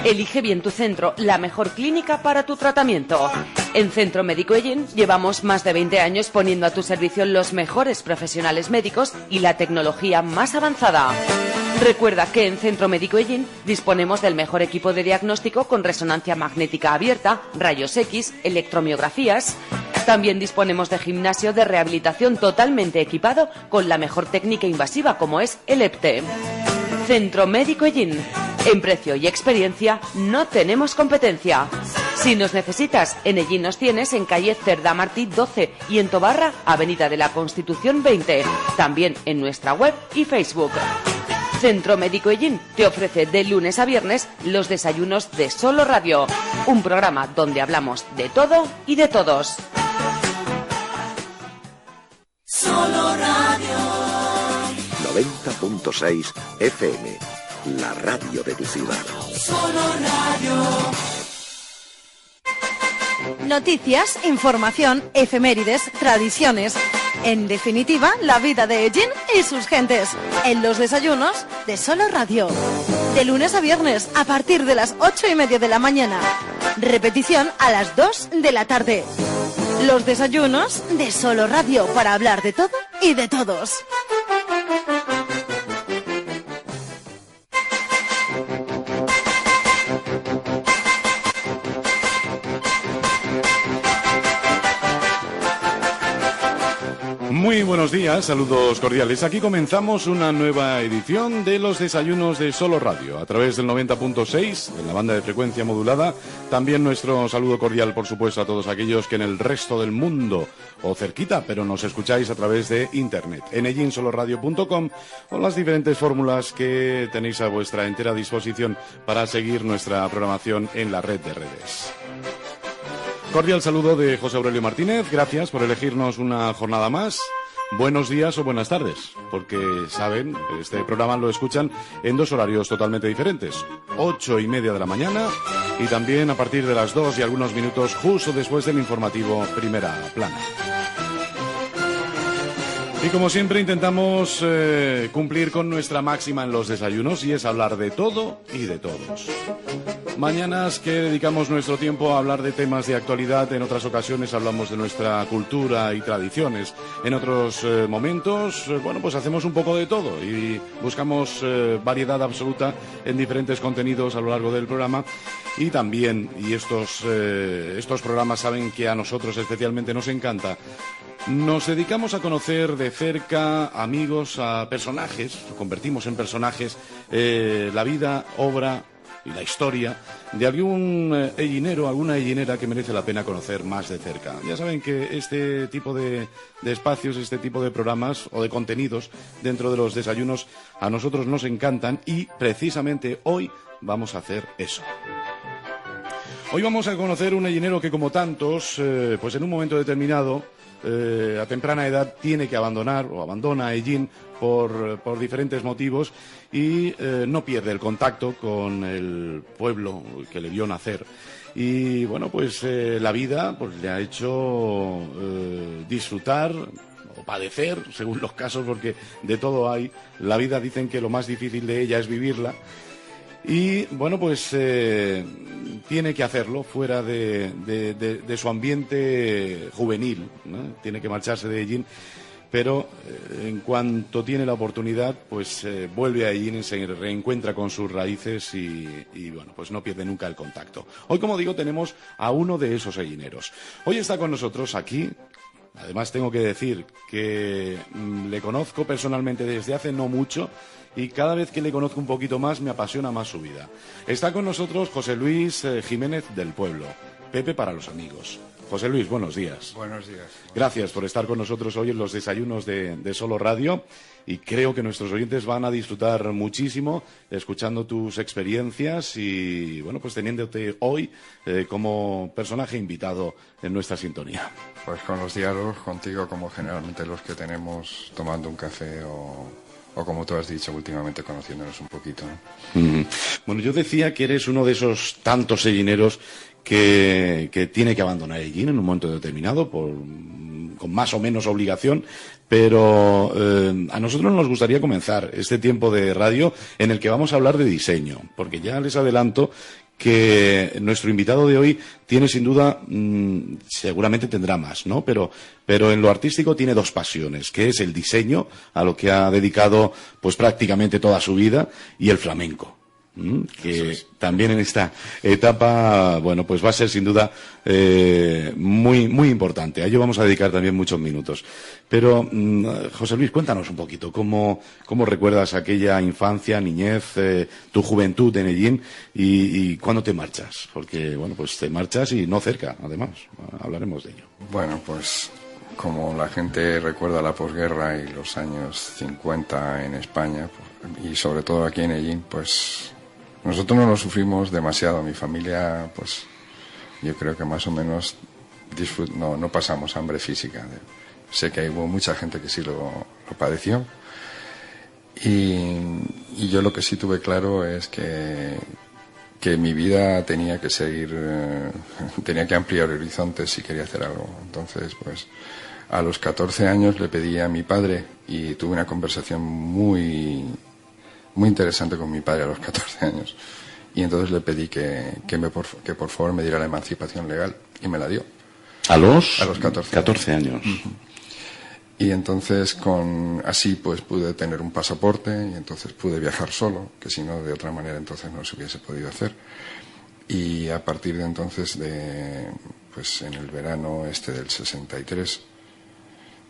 Elige bien tu centro, la mejor clínica para tu tratamiento. En Centro Médico Ellín llevamos más de 20 años poniendo a tu servicio los mejores profesionales médicos y la tecnología más avanzada. Recuerda que en Centro Médico Ellín disponemos del mejor equipo de diagnóstico con resonancia magnética abierta, rayos X, electromiografías. También disponemos de gimnasio de rehabilitación totalmente equipado con la mejor técnica invasiva como es el EPTE. Centro Médico Ellín. En precio y experiencia no tenemos competencia. Si nos necesitas, en Ellín nos tienes en calle Cerdá Martí 12 y en Tobarra, Avenida de la Constitución 20. También en nuestra web y Facebook. Centro Médico Ellín te ofrece de lunes a viernes los desayunos de Solo Radio. Un programa donde hablamos de todo y de todos. Solo Radio 90.6 FM, la radio de tu ciudad. Solo Radio. Noticias, información, efemérides, tradiciones. En definitiva, la vida de Ellín y sus gentes. En los desayunos de Solo Radio. De lunes a viernes, a partir de las 8:30 de la mañana. Repetición a las 2 de la tarde. Los desayunos de Solo Radio, para hablar de todo y de todos. Muy buenos días, saludos cordiales. Aquí comenzamos una nueva edición de los desayunos de Solo Radio, a través del 90.6, en la banda de frecuencia modulada. También nuestro saludo cordial, por supuesto, a todos aquellos que en el resto del mundo, o cerquita, pero nos escucháis a través de internet, en ellinsoloradio.com, o las diferentes fórmulas que tenéis a vuestra entera disposición para seguir nuestra programación en la red de redes. Cordial saludo de José Aurelio Martínez, gracias por elegirnos una jornada más. Buenos días o buenas tardes, porque saben, este programa lo escuchan en dos horarios totalmente diferentes, 8:30 de la mañana y también a partir de las 2 y algunos minutos justo después del informativo Primera Plana. Y como siempre intentamos cumplir con nuestra máxima en los desayunos, y es hablar de todo y de todos. Mañanas que dedicamos nuestro tiempo a hablar de temas de actualidad, en otras ocasiones hablamos de nuestra cultura y tradiciones, en otros momentos, bueno, pues hacemos un poco de todo y buscamos variedad absoluta en diferentes contenidos a lo largo del programa. Y también, y estos programas saben que a nosotros especialmente nos encanta, nos dedicamos a conocer de cerca amigos, a personajes, convertimos en personajes la vida, obra y la historia de algún ellinero, alguna ellinera que merece la pena conocer más de cerca. Ya saben que este tipo de espacios, este tipo de programas o de contenidos dentro de los desayunos a nosotros nos encantan, y precisamente hoy vamos a hacer eso. Hoy vamos a conocer un ellinero que, como tantos, pues en un momento determinado, a temprana edad, tiene que abandonar o abandona Ellín por diferentes motivos, y no pierde el contacto con el pueblo que le vio nacer. Y bueno, pues la vida pues le ha hecho disfrutar o padecer, según los casos, porque de todo hay. La vida, dicen que lo más difícil de ella es vivirla. Y bueno, pues tiene que hacerlo fuera de su ambiente juvenil, ¿no? Tiene que marcharse de Ellín, pero en cuanto tiene la oportunidad, pues vuelve a Ellín y se reencuentra con sus raíces y bueno, pues no pierde nunca el contacto. Hoy, como digo, tenemos a uno de esos ellineros. Hoy está con nosotros aquí. Además, tengo que decir que le conozco personalmente desde hace no mucho, y cada vez que le conozco un poquito más me apasiona más su vida. Está con nosotros José Luis Jiménez del Pueblo, Pepe para los amigos. José Luis, buenos días. Buenos días. Gracias por estar con nosotros hoy en los desayunos de Solo Radio, y creo que nuestros oyentes van a disfrutar muchísimo escuchando tus experiencias y, bueno, pues teniéndote hoy como personaje invitado en nuestra sintonía. Pues con los diálogos contigo, como generalmente los que tenemos tomando un café o como tú has dicho, últimamente conociéndonos un poquito, ¿no? Bueno, yo decía que eres uno de esos tantos ellineros que tiene que abandonar Ellín en un momento determinado por con más o menos obligación, pero a nosotros nos gustaría comenzar este tiempo de radio en el que vamos a hablar de diseño, porque ya les adelanto que nuestro invitado de hoy tiene sin duda, seguramente tendrá más, ¿no? Pero en lo artístico tiene dos pasiones, que es el diseño, a lo que ha dedicado pues prácticamente toda su vida, y el flamenco. Que también en esta etapa, bueno, pues va a ser sin duda muy, muy importante. A ello vamos a dedicar también muchos minutos. Pero, José Luis, cuéntanos un poquito, ¿cómo recuerdas aquella infancia, niñez, tu juventud en Ellín y cuándo te marchas? Porque, bueno, pues te marchas y no cerca, además. Hablaremos de ello. Bueno, pues como la gente recuerda la posguerra y los años 50 en España, y sobre todo aquí en Ellín, pues nosotros no lo sufrimos demasiado. Mi familia, pues yo creo que más o menos no pasamos hambre física. Sé que hubo mucha gente que sí lo padeció. Y yo lo que sí tuve claro es que mi vida tenía que seguir, tenía que ampliar horizontes si quería hacer algo. Entonces, pues a los 14 años le pedí a mi padre, y tuve una conversación muy interesante con mi padre a los 14 años. Y entonces le pedí que por favor me diera la emancipación legal, y me la dio. ¿A los 14 años? Uh-huh. Y entonces así pues pude tener un pasaporte, y entonces pude viajar solo, que si no de otra manera entonces no se hubiese podido hacer. Y a partir de entonces, pues en el verano del 63,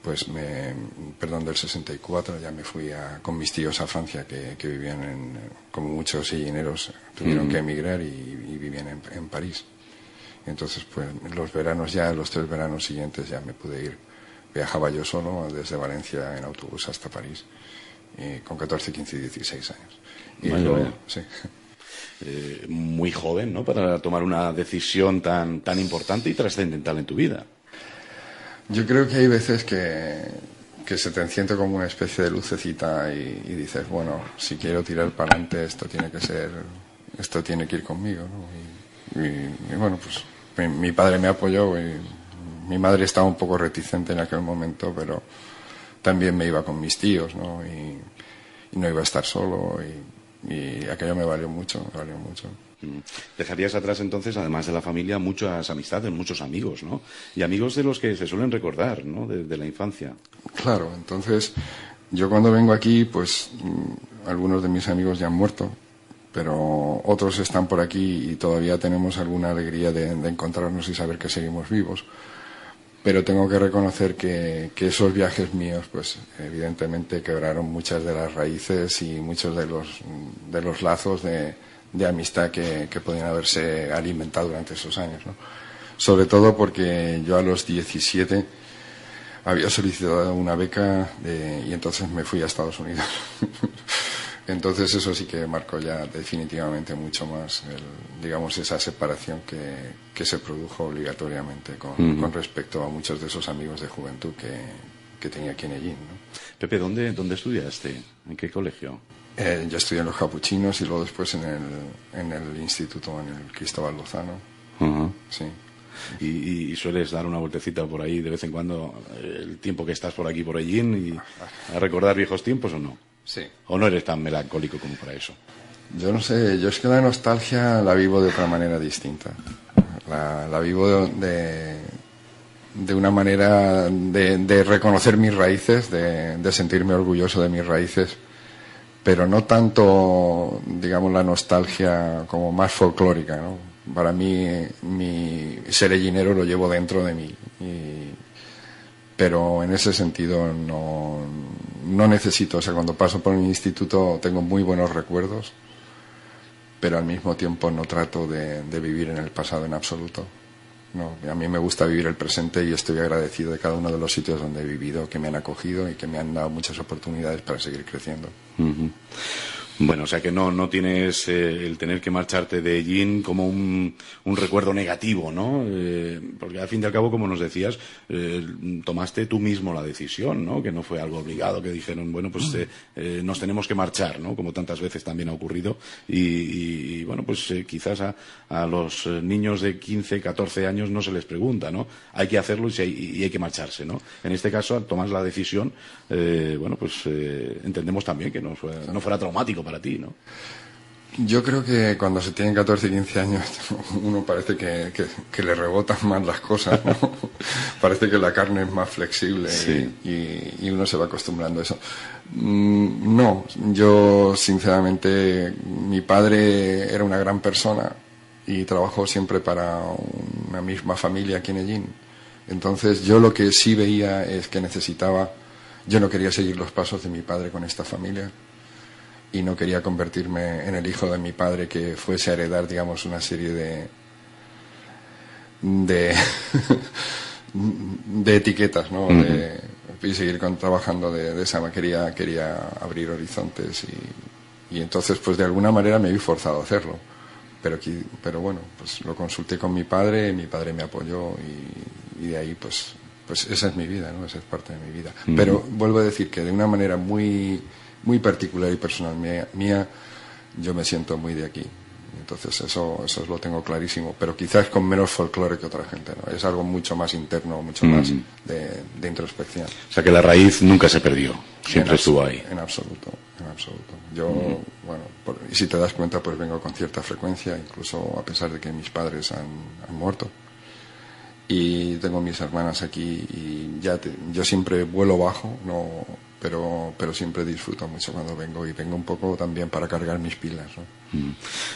del 64, ya me fui con mis tíos a Francia, que vivían como muchos sellineros, tuvieron que emigrar y vivían en París. Y entonces, pues los 3 veranos siguientes ya me pude ir. Viajaba yo solo desde Valencia en autobús hasta París, con 14, 15 y 16 años. Y vaya. Sí. Muy joven, ¿no?, para tomar una decisión tan importante y trascendental en tu vida. Yo creo que hay veces que se te enciende como una especie de lucecita y dices, bueno, si quiero tirar para adelante, esto tiene que ir conmigo, ¿no? Y bueno, pues mi padre me apoyó, y mi madre estaba un poco reticente en aquel momento, pero también me iba con mis tíos, ¿no? Y no iba a estar solo, y aquello me valió mucho. Dejarías atrás entonces, además de la familia, muchas amistades, muchos amigos, ¿no? Y amigos de los que se suelen recordar, ¿no?, de la infancia. Claro, entonces yo cuando vengo aquí, pues algunos de mis amigos ya han muerto, pero otros están por aquí y todavía tenemos alguna alegría de encontrarnos y saber que seguimos vivos. Pero tengo que reconocer que esos viajes míos, pues evidentemente quebraron muchas de las raíces y muchos de los lazos de amistad que podían haberse alimentado durante esos años, ¿no? Sobre todo porque yo a los 17 había solicitado una beca y entonces me fui a Estados Unidos. Entonces eso sí que marcó ya definitivamente mucho más, digamos, esa separación que se produjo obligatoriamente con respecto a muchos de esos amigos de juventud que tenía aquí en Ellín, ¿no? Pepe, ¿dónde estudiaste? ¿En qué colegio? Yo estudié en los Capuchinos y luego después en el instituto, en el Cristóbal Lozano. Uh-huh. Sí. ¿Y sueles dar una vueltecita por ahí de vez en cuando, el tiempo que estás por aquí, por Ellín, y a recordar viejos tiempos, o no? Sí. ¿O no eres tan melancólico como para eso? Yo no sé, yo es que la nostalgia la vivo de otra manera distinta. La vivo de una manera de reconocer mis raíces, de sentirme orgulloso de mis raíces, pero no tanto, digamos, la nostalgia como más folclórica, ¿no? Para mí, mi ser ellinero lo llevo dentro de mí, pero en ese sentido no necesito, o sea, cuando paso por mi instituto tengo muy buenos recuerdos, pero al mismo tiempo no trato de vivir en el pasado en absoluto. No, a mí me gusta vivir el presente y estoy agradecido de cada uno de los sitios donde he vivido, que me han acogido y que me han dado muchas oportunidades para seguir creciendo. Uh-huh. Bueno, o sea que no tienes el tener que marcharte de Ellín como un recuerdo negativo, ¿no? Porque al fin y al cabo, como nos decías, tomaste tú mismo la decisión, ¿no? Que no fue algo obligado, que dijeron, bueno, pues nos tenemos que marchar, ¿no? Como tantas veces también ha ocurrido. Y bueno, pues quizás a los niños de 15, 14 años no se les pregunta, ¿no? Hay que hacerlo y hay que marcharse, ¿no? En este caso, al tomar la decisión, bueno, pues entendemos también que no fuera traumático para ti, ¿no? Yo creo que cuando se tienen 14 y 15 años uno parece que le rebotan más las cosas, ¿no? Parece que la carne es más flexible, sí. y uno se va acostumbrando a eso. No, yo sinceramente, mi padre era una gran persona y trabajó siempre para una misma familia aquí en Ellín. Entonces yo lo que sí veía es que yo no quería seguir los pasos de mi padre con esta familia. Y no quería convertirme en el hijo de mi padre que fuese a heredar, digamos, una serie de etiquetas, ¿no? Y seguir trabajando de esa manera. Quería abrir horizontes y entonces, pues de alguna manera me vi forzado a hacerlo. Pero bueno, pues lo consulté con mi padre me apoyó y de ahí, pues esa es mi vida, ¿no? Esa es parte de mi vida. Pero vuelvo a decir que de una manera muy particular y personal mía, yo me siento muy de aquí. Entonces eso lo tengo clarísimo, pero quizás con menos folclore que otra gente, ¿no? Es algo mucho más interno, mucho más de introspección. O sea que la raíz nunca se perdió, siempre estuvo ahí. En absoluto. Yo, bueno, y si te das cuenta, pues vengo con cierta frecuencia, incluso a pesar de que mis padres han muerto. Y tengo mis hermanas aquí y yo siempre vuelo bajo, pero siempre disfruto mucho cuando vengo y vengo un poco también para cargar mis pilas, ¿no?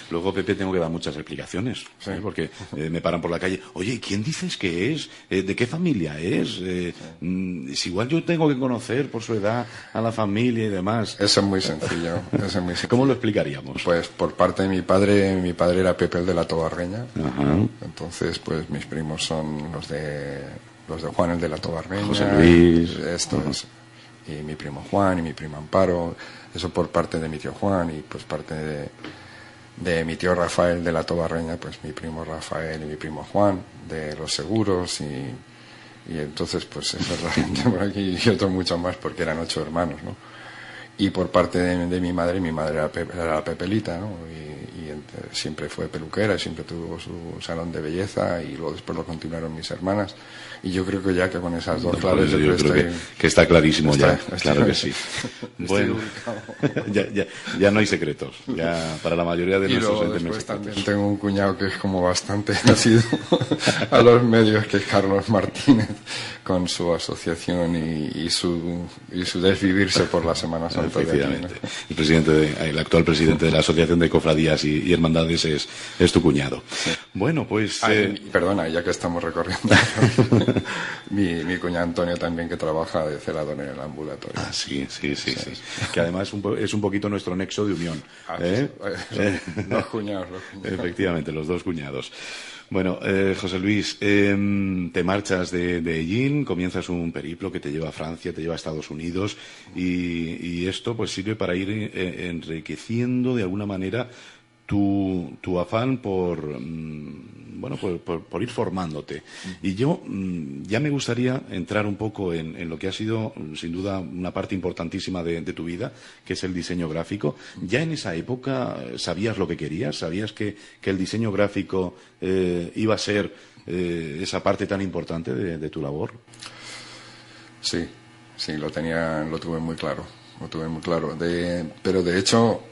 Luego, Pepe, tengo que dar muchas explicaciones, ¿sí? Porque me paran por la calle. Oye, ¿quién dices que es? ¿De qué familia es? Si igual yo tengo que conocer por su edad a la familia y demás. Eso es muy sencillo. ¿Cómo lo explicaríamos? Pues por parte de mi padre era Pepe el de la Tobarreña. Entonces, pues mis primos son los de Juan el de la Tobarreña. José Luis. Estos. Y mi primo Juan y mi prima Amparo. Eso por parte de mi tío Juan y pues parte de mi tío Rafael de la Tobarreña, pues mi primo Rafael y mi primo Juan de los seguros y entonces pues esa es la gente por aquí y otros muchos más porque eran 8 hermanos, ¿no? Y por parte de mi madre era la Pepelita, ¿no? Y siempre fue peluquera, siempre tuvo su salón de belleza y luego después lo continuaron mis hermanas. Y yo creo que ya que con esas dos claves yo creo que está clarísimo claro que sí. Bueno, ya no hay secretos, ya para la mayoría de nuestros entes. También tengo un cuñado que es como bastante nacido a los medios, que es Carlos Martínez, con su asociación y su desvivirse por la Semana Santa. Efectivamente. El actual presidente de la Asociación de Cofradías y Hermandades es tu cuñado. Sí. Bueno, pues... Perdona, ya que estamos recorriendo... mi cuñado Antonio también, que trabaja de celador en el ambulatorio. Sí. Que además es un poquito nuestro nexo de unión. Los cuñados. Efectivamente, los dos cuñados. Bueno, José Luis, te marchas de Ellín, comienzas un periplo que te lleva a Francia, te lleva a Estados Unidos y esto pues sirve para ir enriqueciendo de alguna manera tu afán por ir formándote. Y yo ya me gustaría entrar un poco en lo que ha sido, sin duda, una parte importantísima de tu vida, que es el diseño gráfico. ¿Ya en esa época sabías lo que querías? ¿Sabías que el diseño gráfico iba a ser esa parte tan importante de tu labor? Sí, lo tuve muy claro. Pero de hecho...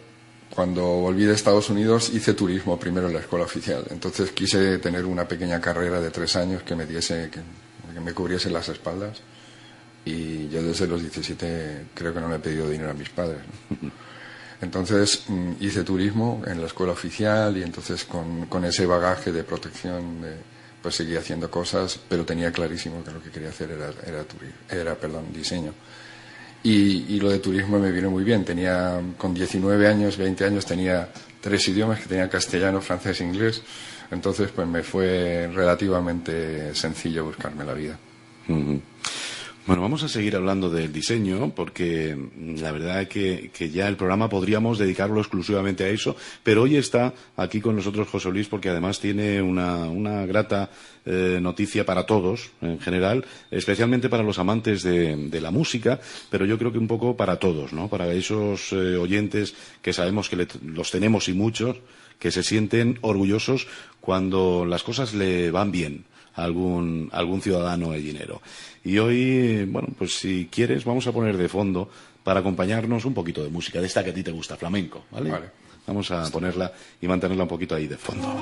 Cuando volví de Estados Unidos hice turismo primero en la escuela oficial. Entonces quise tener una pequeña carrera de 3 años que me cubriese las espaldas. Y yo desde los 17 creo que no le he pedido dinero a mis padres, ¿no? Entonces hice turismo en la escuela oficial y entonces con ese bagaje de protección pues seguí haciendo cosas, pero tenía clarísimo que lo que quería hacer era diseño. Y lo de turismo me vino muy bien. Con 19 años, 20 años, tenía 3 idiomas, que tenía castellano, francés e inglés. Entonces, pues me fue relativamente sencillo buscarme la vida. Bueno, vamos a seguir hablando del diseño porque la verdad es que ya el programa podríamos dedicarlo exclusivamente a eso, pero hoy está aquí con nosotros José Luis porque además tiene una grata noticia para todos en general, especialmente para los amantes de la música, pero yo creo que un poco para todos, ¿no? Para esos oyentes que sabemos que los tenemos y muchos, que se sienten orgullosos cuando las cosas le van bien a algún ciudadano gallinero. Y hoy, bueno, pues si quieres vamos a poner de fondo para acompañarnos un poquito de música, de esta que a ti te gusta, flamenco, ¿vale? Vale. Vamos a ponerla y mantenerla un poquito ahí de fondo.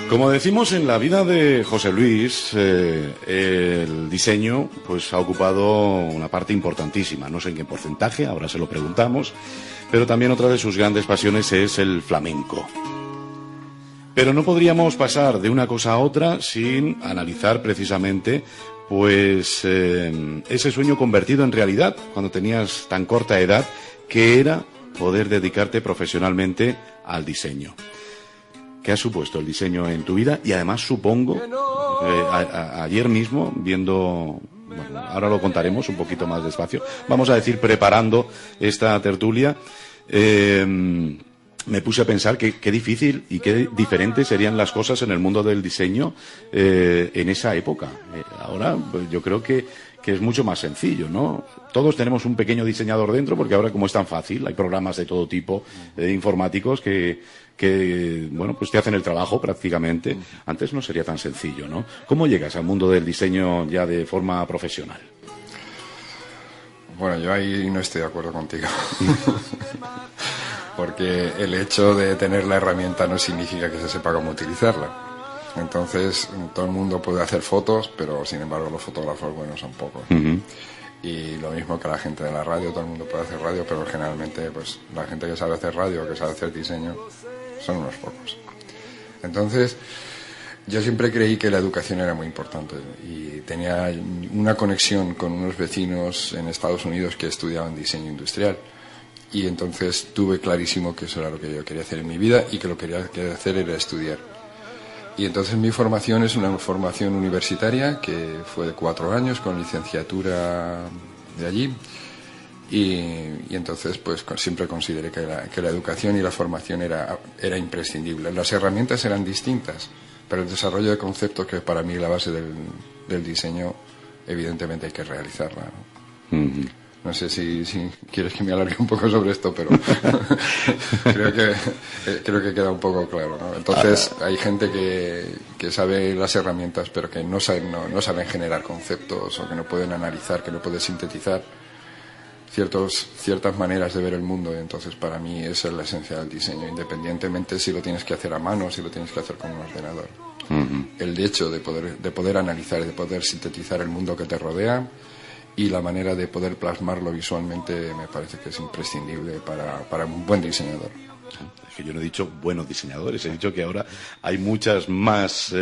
Como decimos, en la vida de José Luis, el diseño pues ha ocupado una parte importantísima. No sé en qué porcentaje, ahora se lo preguntamos, pero también otra de sus grandes pasiones es el flamenco. Pero no podríamos pasar de una cosa a otra sin analizar precisamente pues ese sueño convertido en realidad cuando tenías tan corta edad, que era poder dedicarte profesionalmente al diseño. ¿Qué ha supuesto el diseño en tu vida? Y además supongo, ayer mismo, viendo, bueno, ahora lo contaremos un poquito más despacio, vamos a decir, preparando esta tertulia, me puse a pensar qué difícil y qué diferentes serían las cosas en el mundo del diseño en esa época. Ahora, pues, yo creo que es mucho más sencillo, ¿no? Todos tenemos un pequeño diseñador dentro, porque ahora como es tan fácil, hay programas de todo tipo informáticos que bueno, pues te hacen el trabajo prácticamente. Antes no sería tan sencillo, ¿no? ¿Cómo llegas al mundo del diseño ya de forma profesional? Bueno, yo ahí no estoy de acuerdo contigo. Porque el hecho de tener la herramienta no significa que se sepa cómo utilizarla. Entonces, todo el mundo puede hacer fotos, pero sin embargo los fotógrafos buenos son pocos. Uh-huh. Y lo mismo que la gente de la radio, todo el mundo puede hacer radio, pero generalmente pues la gente que sabe hacer radio, que sabe hacer diseño, son unos pocos. Entonces, yo siempre creí que la educación era muy importante y tenía una conexión con unos vecinos en Estados Unidos que estudiaban diseño industrial. Y entonces tuve clarísimo que eso era lo que yo quería hacer en mi vida y que lo que quería hacer era estudiar. Y entonces mi formación es una formación universitaria que fue de 4 años con licenciatura de allí. Y entonces pues siempre consideré que la educación y la formación era imprescindible. Las herramientas eran distintas, pero el desarrollo de conceptos, que para mí es la base del diseño, evidentemente hay que realizarla, ¿no? Uh-huh. No sé si quieres que me alargue un poco sobre esto, pero creo que queda un poco claro, ¿no? Entonces hay gente que sabe las herramientas, pero que no saben generar conceptos, o que no pueden analizar, que no pueden sintetizar ciertas maneras de ver el mundo. Y entonces para mí esa es la esencia del diseño, independientemente si lo tienes que hacer a mano o si lo tienes que hacer con un ordenador. Uh-huh. El hecho de poder analizar y de poder sintetizar el mundo que te rodea y la manera de poder plasmarlo visualmente me parece que es imprescindible para un buen diseñador. Es que yo no he dicho buenos diseñadores, he dicho que ahora hay muchas más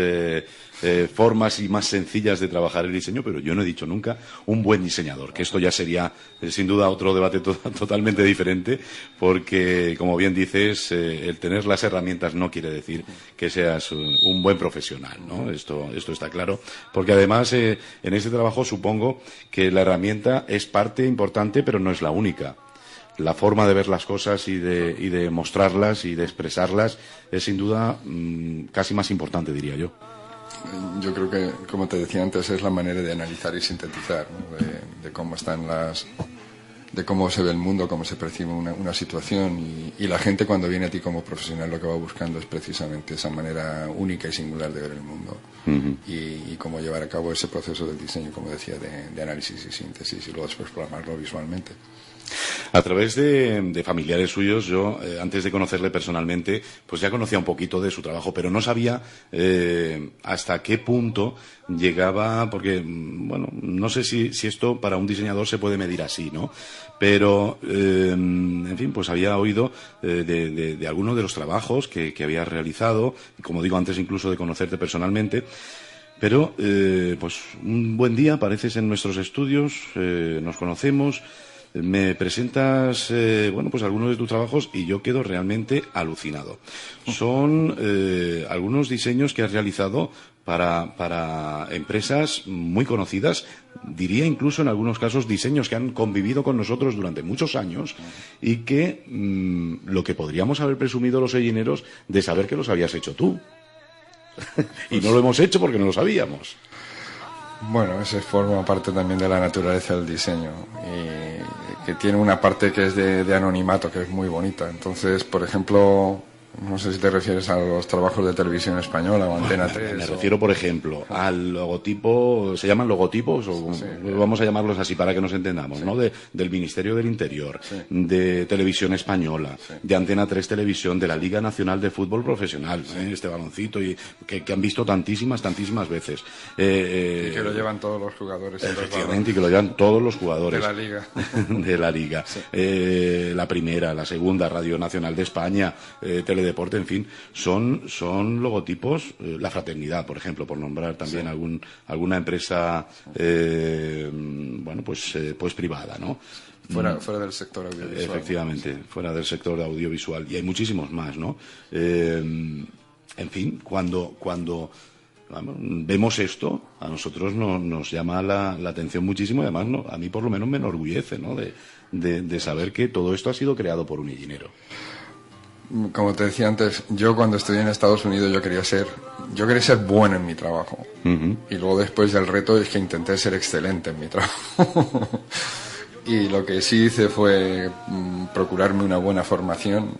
formas y más sencillas de trabajar el diseño, pero yo no he dicho nunca un buen diseñador, que esto ya sería sin duda otro debate totalmente diferente, porque como bien dices, el tener las herramientas no quiere decir que seas un buen profesional, ¿no? Esto está claro, porque además en este trabajo supongo que la herramienta es parte importante, pero no es la única. La forma de ver las cosas y de mostrarlas y de expresarlas es sin duda casi más importante, diría yo. Yo creo que, como te decía antes, es la manera de analizar y sintetizar, ¿no? de cómo están de cómo se ve el mundo, cómo se percibe una situación, y la gente cuando viene a ti como profesional lo que va buscando es precisamente esa manera única y singular de ver el mundo. Y cómo llevar a cabo ese proceso del diseño, como decía, de análisis y síntesis, y luego después plasmarlo visualmente. A través de familiares suyos, yo, antes de conocerle personalmente, pues ya conocía un poquito de su trabajo, pero no sabía hasta qué punto llegaba, porque, bueno, no sé si esto para un diseñador se puede medir así, ¿no? Pero, en fin, pues había oído de algunos de los trabajos que había realizado, como digo, antes incluso de conocerte personalmente. Pero, pues, un buen día apareces en nuestros estudios, nos conocemos. Me presentas, bueno, pues algunos de tus trabajos y yo quedo realmente alucinado. Son algunos diseños que has realizado para empresas muy conocidas, diría incluso en algunos casos diseños que han convivido con nosotros durante muchos años y que lo que podríamos haber presumido los sellineros de saber que los habías hecho tú. Y no lo hemos hecho porque no lo sabíamos. Bueno, eso forma parte también de la naturaleza del diseño, y que tiene una parte que es de anonimato, que es muy bonita. Entonces, por ejemplo, no sé si te refieres a los trabajos de Televisión Española o Antena 3. Me refiero, por ejemplo, al logotipo, ¿se llaman logotipos? O sí, vamos a llamarlos así para que nos entendamos, sí, ¿no? Del Ministerio del Interior, sí, de Televisión Española, sí, de Antena 3 Televisión, de la Liga Nacional de Fútbol Profesional, sí, este baloncito, y que han visto tantísimas veces. Y que lo llevan todos los jugadores. Efectivamente, y que lo llevan todos los jugadores. De la Liga. De la Liga. Sí. La primera, la segunda, Radio Nacional de España, Teledeporte, en fin, son logotipos. La Fraternidad, por ejemplo, por nombrar también, sí, alguna empresa, bueno, pues privada, ¿no? Fuera del sector audiovisual. Efectivamente, fuera del sector audiovisual. Y hay muchísimos más, ¿no? En fin, cuando vemos esto, a nosotros nos llama la atención muchísimo, y además a mí por lo menos me enorgullece, ¿no? De saber que todo esto ha sido creado por un illinero. Como te decía antes, yo cuando estudié en Estados Unidos yo quería ser bueno en mi trabajo. Y luego después el reto es que intenté ser excelente en mi trabajo. Y lo que sí hice fue procurarme una buena formación,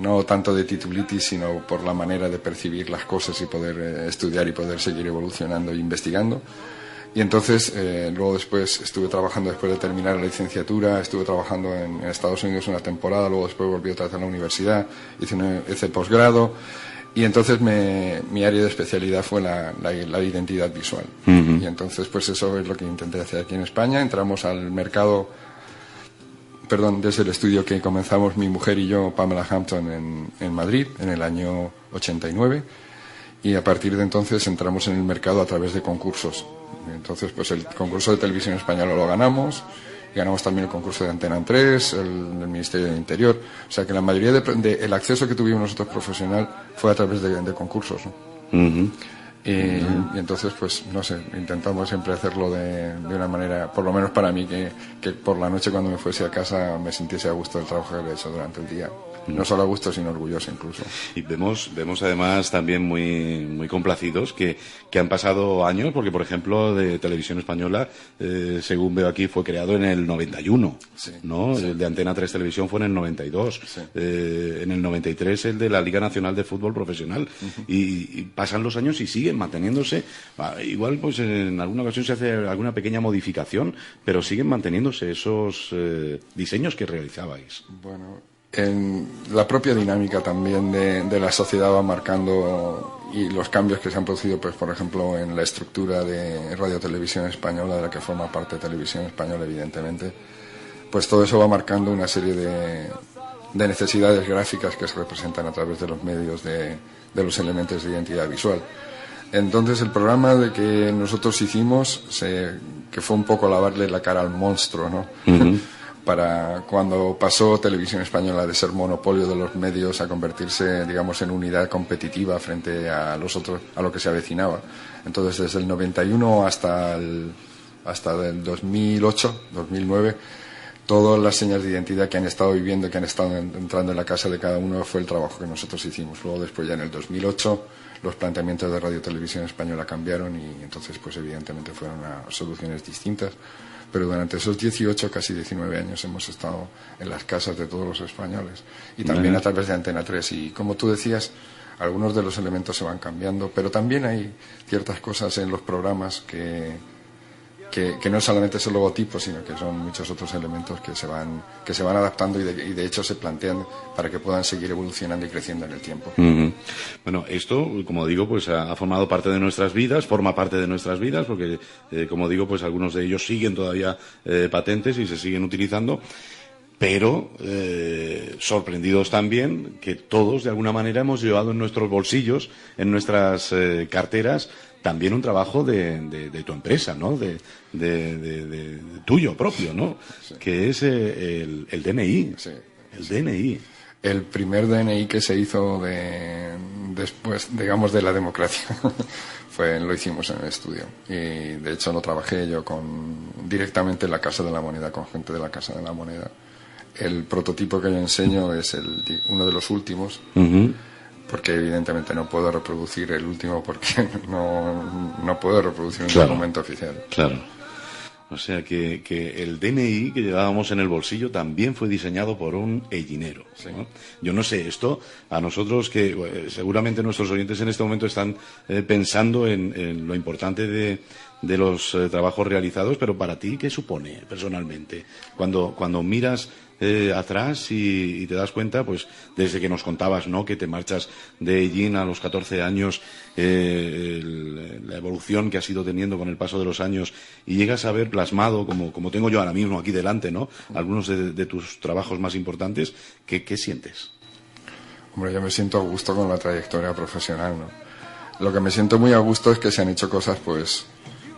no tanto de titulitis, sino por la manera de percibir las cosas y poder estudiar y poder seguir evolucionando e investigando. Y entonces, luego después estuve trabajando, después de terminar la licenciatura, estuve trabajando en Estados Unidos una temporada, luego después volví otra vez a la universidad, hice posgrado, y entonces mi área de especialidad fue la identidad visual. Y entonces, pues eso es lo que intenté hacer aquí en España. Entramos al mercado, desde el estudio que comenzamos mi mujer y yo, Pamela Hampton, en Madrid, en el año 89, y a partir de entonces entramos en el mercado a través de concursos. Entonces, pues el concurso de Televisión Española lo ganamos, y ganamos también el concurso de Antena 3, el del Ministerio del Interior. O sea que la mayoría el acceso que tuvimos nosotros profesional fue a través de concursos, ¿no? Y entonces, pues, no sé, intentamos siempre hacerlo de una manera, por lo menos para mí, que por la noche cuando me fuese a casa me sintiese a gusto del trabajo que había hecho durante el día. No solo a gusto, sino orgulloso incluso. Y vemos además también muy complacidos que han pasado años, porque por ejemplo de Televisión Española, según veo aquí, fue creado en el 91, sí, ¿no? Sí. El de Antena 3 Televisión fue en el 92, sí. En el 93 el de la Liga Nacional de Fútbol Profesional, y pasan los años y siguen manteniéndose. Igual pues en alguna ocasión se hace alguna pequeña modificación, pero siguen manteniéndose esos diseños que realizabais. Bueno, en la propia dinámica también de la sociedad va marcando, y los cambios que se han producido, pues por ejemplo en la estructura de Radio Televisión Española, de la que forma parte Televisión Española evidentemente, pues todo eso va marcando una serie de necesidades gráficas que se representan a través de los medios de los elementos de identidad visual. Entonces el programa de que nosotros hicimos, que fue un poco lavarle la cara al monstruo, ¿no? Para cuando pasó Televisión Española de ser monopolio de los medios a convertirse, digamos, en unidad competitiva frente a los otros, a lo que se avecinaba. Entonces, desde el 91 hasta el 2008, 2009, todas las señas de identidad que han estado viviendo, que han estado entrando en la casa de cada uno, fue el trabajo que nosotros hicimos. Luego, después, ya en el 2008, los planteamientos de Radio Televisión Española cambiaron y entonces, pues evidentemente fueron soluciones distintas. Pero durante esos 18, casi 19 años hemos estado en las casas de todos los españoles y también a través de Antena 3. Y como tú decías, algunos de los elementos se van cambiando, pero también hay ciertas cosas en los programas que no solamente es el logotipo, sino que son muchos otros elementos que se van adaptando y de hecho se plantean para que puedan seguir evolucionando y creciendo en el tiempo. Bueno, esto, como digo, pues ha formado parte de nuestras vidas, forma parte de nuestras vidas, porque, como digo, pues algunos de ellos siguen todavía patentes y se siguen utilizando, pero sorprendidos también que todos, de alguna manera, hemos llevado en nuestros bolsillos, en nuestras carteras, también un trabajo de tu empresa, ¿no? De tuyo propio, ¿no? Sí. Que es el DNI. Sí. El DNI. El primer DNI que se hizo después, digamos, de la democracia lo hicimos en el estudio. Y de hecho lo trabajé yo directamente en la Casa de la Moneda, con gente de la Casa de la Moneda. El prototipo que yo enseño es uno de los últimos. Porque evidentemente no puedo reproducir el último porque no puedo reproducir un documento oficial. Claro. O sea que el DNI que llevábamos en el bolsillo también fue diseñado por un ellinero, ¿no? Sí. Yo no sé, esto a nosotros que seguramente nuestros oyentes en este momento están pensando en lo importante de los trabajos realizados, pero para ti, ¿qué supone personalmente? Cuando miras atrás y te das cuenta, pues desde que nos contabas, ¿no?, que te marchas de Ellín a los 14 años, la evolución que has ido teniendo con el paso de los años, y llegas a ver plasmado, como tengo yo ahora mismo aquí delante, ¿no?, algunos de tus trabajos más importantes, ¿qué sientes? Hombre, yo me siento a gusto con la trayectoria profesional, ¿no? Lo que me siento muy a gusto es que se han hecho cosas, pues,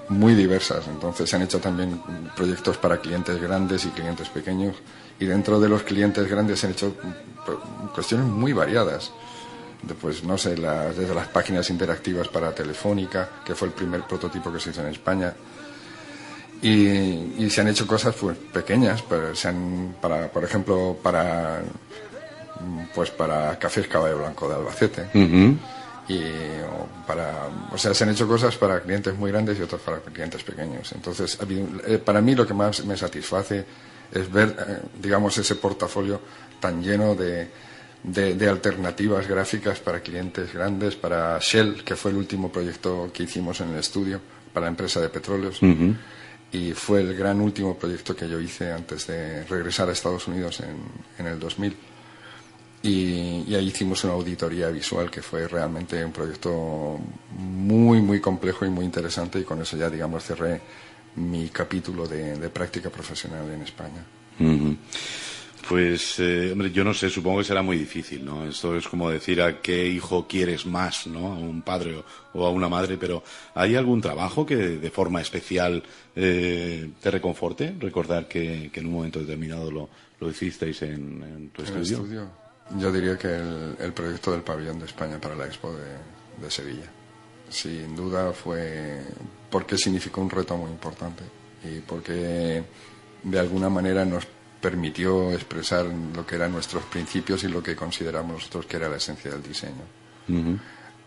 muy diversas. Entonces se han hecho también proyectos para clientes grandes y clientes pequeños, y dentro de los clientes grandes se han hecho cuestiones muy variadas. Pues no sé, desde las páginas interactivas para Telefónica, que fue el primer prototipo que se hizo en España, y se han hecho cosas pues pequeñas, pero por ejemplo para Cafés Caballo Blanco de Albacete. O sea, se han hecho cosas para clientes muy grandes y otras para clientes pequeños. Entonces, para mí lo que más me satisface es ver, digamos, ese portafolio tan lleno de alternativas gráficas para clientes grandes, para Shell, que fue el último proyecto que hicimos en el estudio, para la empresa de petróleos, y fue el gran último proyecto que yo hice antes de regresar a Estados Unidos en el 2000. Y ahí hicimos una auditoría visual que fue realmente un proyecto muy, muy complejo y muy interesante, y con eso ya, digamos, cerré mi capítulo de práctica profesional en España. Pues, hombre, yo no sé, supongo que será muy difícil, ¿no? Esto es como decir a qué hijo quieres más, ¿no? A un padre o a una madre, pero ¿hay algún trabajo que de forma especial te reconforte? Recordar que en un momento determinado lo hicisteis en tu estudio. ¿En el estudio? Yo diría que el proyecto del pabellón de España para la Expo de Sevilla. Sin duda fue porque significó un reto muy importante y porque de alguna manera nos permitió expresar lo que eran nuestros principios y lo que consideramos nosotros que era la esencia del diseño.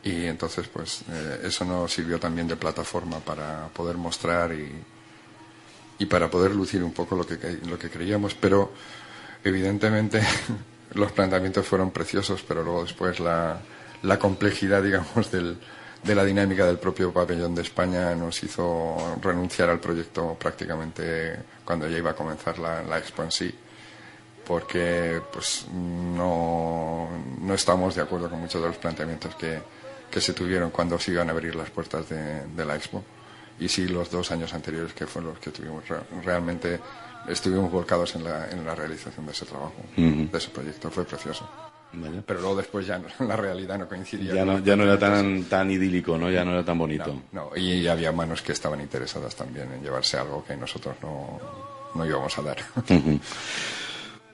Y entonces pues eso nos sirvió también de plataforma para poder mostrar y para poder lucir un poco lo que creíamos, pero evidentemente los planteamientos fueron preciosos, pero luego después la complejidad, digamos, de la dinámica del propio pabellón de España nos hizo renunciar al proyecto prácticamente cuando ya iba a comenzar la Expo en sí, porque pues no estamos de acuerdo con muchos de los planteamientos que se tuvieron cuando se iban a abrir las puertas de la Expo, y sí los 2 años anteriores, que fueron los que tuvimos realmente estuvimos volcados en la realización de ese trabajo, de ese proyecto. Fue precioso. Vale. Pero luego después ya la realidad no coincidía. Ya no era tan idílico, ¿no? Ya no era tan bonito. No, y había manos que estaban interesadas también en llevarse algo que nosotros no íbamos a dar.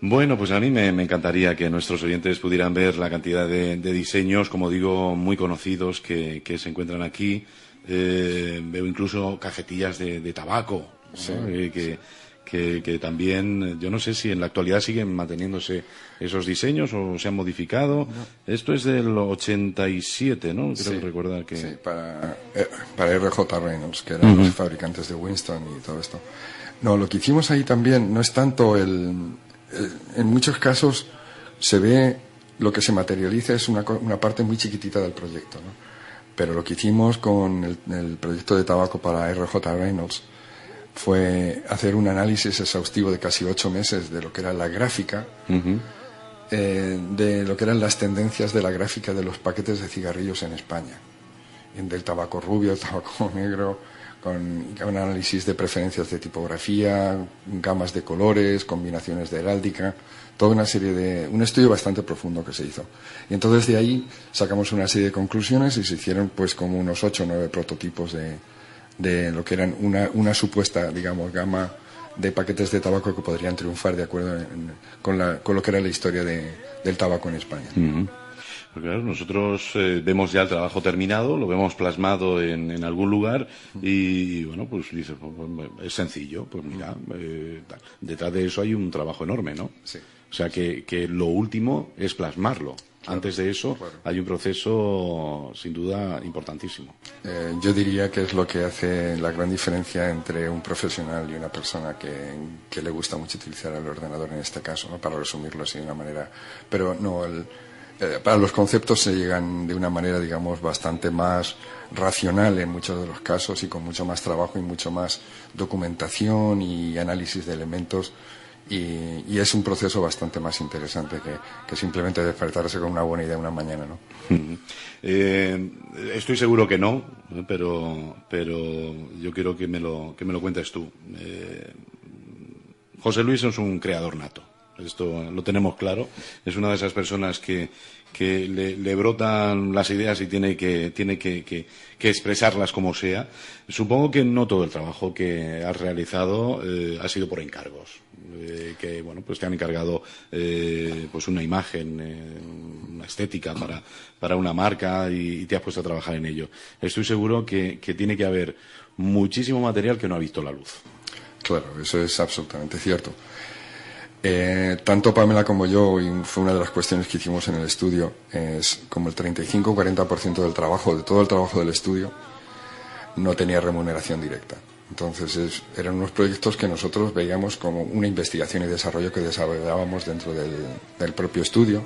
Bueno, pues a mí me encantaría que nuestros oyentes pudieran ver la cantidad de diseños, como digo, muy conocidos que se encuentran aquí. Veo incluso cajetillas de tabaco, ¿no? Sí, que también, yo no sé si en la actualidad siguen manteniéndose esos diseños o se han modificado. No. Esto es del 87, ¿no? Creo recordar que... Sí, para RJ Reynolds, que eran los fabricantes de Winston y todo esto. No, lo que hicimos ahí también no es tanto en muchos casos se ve, lo que se materializa es una parte muy chiquitita del proyecto, ¿no? Pero lo que hicimos con el proyecto de tabaco para RJ Reynolds fue hacer un análisis exhaustivo de casi 8 meses de lo que era la gráfica, de lo que eran las tendencias de la gráfica de los paquetes de cigarrillos en España, del tabaco rubio, el tabaco negro, con un análisis de preferencias de tipografía, gamas de colores, combinaciones de heráldica, toda una serie de... un estudio bastante profundo que se hizo. Y entonces de ahí sacamos una serie de conclusiones y se hicieron pues como unos 8 o 9 prototipos de lo que eran una supuesta, digamos, gama de paquetes de tabaco que podrían triunfar de acuerdo con lo que era la historia del tabaco en España. Porque claro, nosotros vemos ya el trabajo terminado, lo vemos plasmado en algún lugar y bueno, pues dices, pues, es sencillo, pues mira, detrás de eso hay un trabajo enorme, ¿no? Sí. O sea que lo último es plasmarlo. Claro. Antes de eso hay un proceso sin duda importantísimo. Yo diría que es lo que hace la gran diferencia entre un profesional y una persona que le gusta mucho utilizar el ordenador en este caso, ¿no? Para resumirlo así de una manera. Pero no, para los conceptos se llegan de una manera, digamos, bastante más racional en muchos de los casos y con mucho más trabajo y mucho más documentación y análisis de elementos. Y es un proceso bastante más interesante que simplemente despertarse con una buena idea una mañana, ¿no? Estoy seguro que no, pero yo quiero que me lo cuentes tú. José Luis es un creador nato, esto lo tenemos claro. Es una de esas personas que le brotan las ideas y tiene que expresarlas como sea. Supongo que no todo el trabajo que has realizado ha sido por encargos. Que bueno, pues te han encargado pues una imagen, una estética para una marca y te has puesto a trabajar en ello. Estoy seguro que tiene que haber muchísimo material que no ha visto la luz. Claro, eso es absolutamente cierto. Tanto Pamela como yo, y fue una de las cuestiones que hicimos en el estudio, es como el 35-40% del trabajo, de todo el trabajo del estudio, no tenía remuneración directa. Entonces eran unos proyectos que nosotros veíamos como una investigación y desarrollo que desarrollábamos dentro del propio estudio,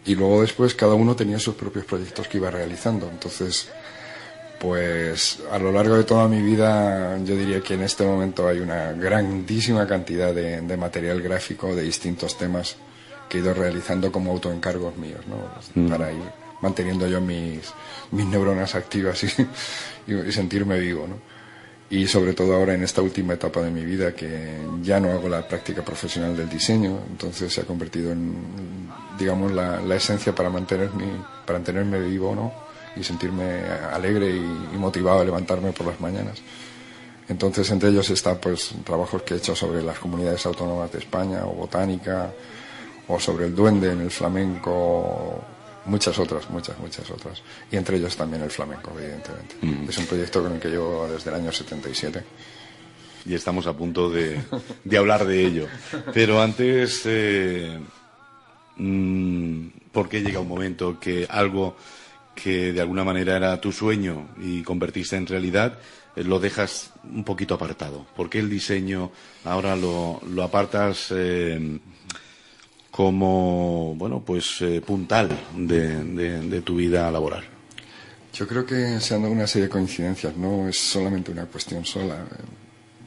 y luego después cada uno tenía sus propios proyectos que iba realizando. Entonces, pues a lo largo de toda mi vida yo diría que en este momento hay una grandísima cantidad de material gráfico de distintos temas que he ido realizando como autoencargos míos, ¿no? Para ir manteniendo yo mis neuronas activas y sentirme vivo, ¿no? Y sobre todo ahora en esta última etapa de mi vida, que ya no hago la práctica profesional del diseño, entonces se ha convertido en, digamos, la esencia para mantenerme vivo, ¿no? Y sentirme alegre y motivado a levantarme por las mañanas. Entonces entre ellos está pues trabajos que he hecho sobre las comunidades autónomas de España, o botánica, o sobre el duende en el flamenco, muchas otras. Y entre ellos también el flamenco, evidentemente. Es un proyecto con el que llevo desde el año 77. Y estamos a punto de hablar de ello. Pero antes, ¿por qué llega un momento que algo que de alguna manera era tu sueño y convertiste en realidad, lo dejas un poquito apartado? ¿Por qué el diseño ahora lo apartas como, bueno, pues puntal de tu vida laboral? Yo creo que se han dado una serie de coincidencias, no es solamente una cuestión sola.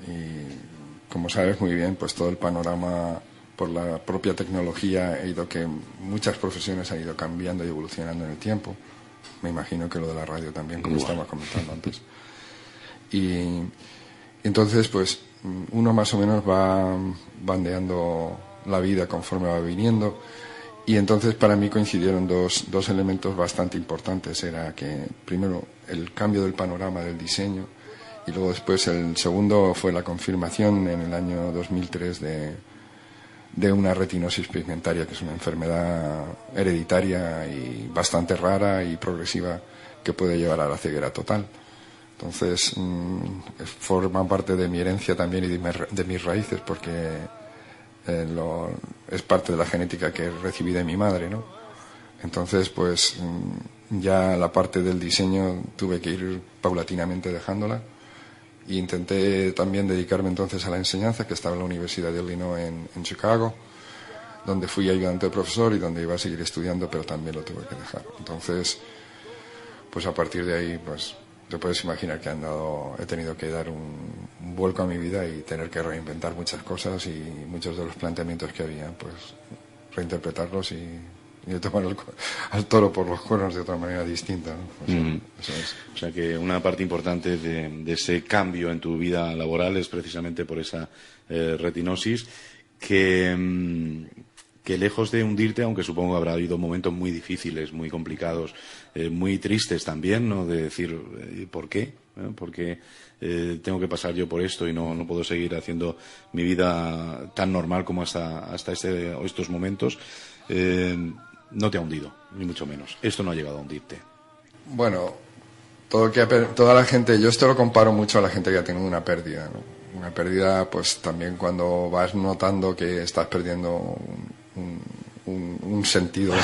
Y como sabes muy bien, pues todo el panorama por la propia tecnología ha ido que muchas profesiones han ido cambiando y evolucionando en el tiempo. Me imagino que lo de la radio también, como estábamos comentando antes. Y entonces, pues, uno más o menos va bandeando la vida conforme va viniendo. Y entonces, para mí coincidieron dos elementos bastante importantes. Era que, primero, el cambio del panorama del diseño, y luego después el segundo fue la confirmación en el año 2003 de una retinosis pigmentaria, que es una enfermedad hereditaria y bastante rara y progresiva que puede llevar a la ceguera total. Entonces, forma parte de mi herencia también y de mis raíces, porque es parte de la genética que recibí de mi madre, ¿no? Entonces, pues ya la parte del diseño tuve que ir paulatinamente dejándola. E intenté también dedicarme entonces a la enseñanza, que estaba en la Universidad de Illinois en Chicago, donde fui ayudante de profesor y donde iba a seguir estudiando, pero también lo tuve que dejar. Entonces, pues a partir de ahí, pues te puedes imaginar que he tenido que dar un vuelco a mi vida y tener que reinventar muchas cosas, y muchos de los planteamientos que había, pues reinterpretarlos y tomar al toro por los cuernos de otra manera distinta, ¿no? Eso es. O sea que una parte importante de ese cambio en tu vida laboral es precisamente por esa retinosis que lejos de hundirte, aunque supongo habrá habido momentos muy difíciles, muy complicados, muy tristes también, ¿no? De decir, ¿por qué? ¿Por qué tengo que pasar yo por esto y no puedo seguir haciendo mi vida tan normal como hasta estos momentos? No te ha hundido, ni mucho menos. Esto no ha llegado a hundirte. Bueno, toda la gente, yo esto lo comparo mucho a la gente que ha tenido una pérdida, ¿no? Una pérdida, pues también cuando vas notando que estás perdiendo un sentido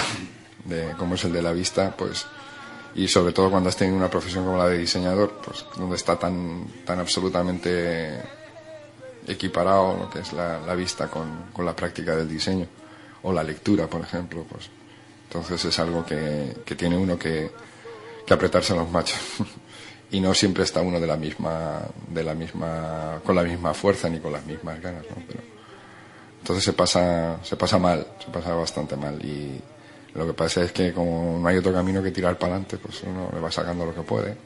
como es el de la vista, pues, y sobre todo cuando has tenido una profesión como la de diseñador, pues donde está tan absolutamente equiparado lo que es la vista con la práctica del diseño o la lectura, por ejemplo, pues entonces es algo que tiene uno que apretarse los machos. Y no siempre está uno con la misma fuerza ni con las mismas ganas, ¿no? Pero entonces se pasa bastante mal, y lo que pasa es que como no hay otro camino que tirar para adelante, pues uno le va sacando lo que puede,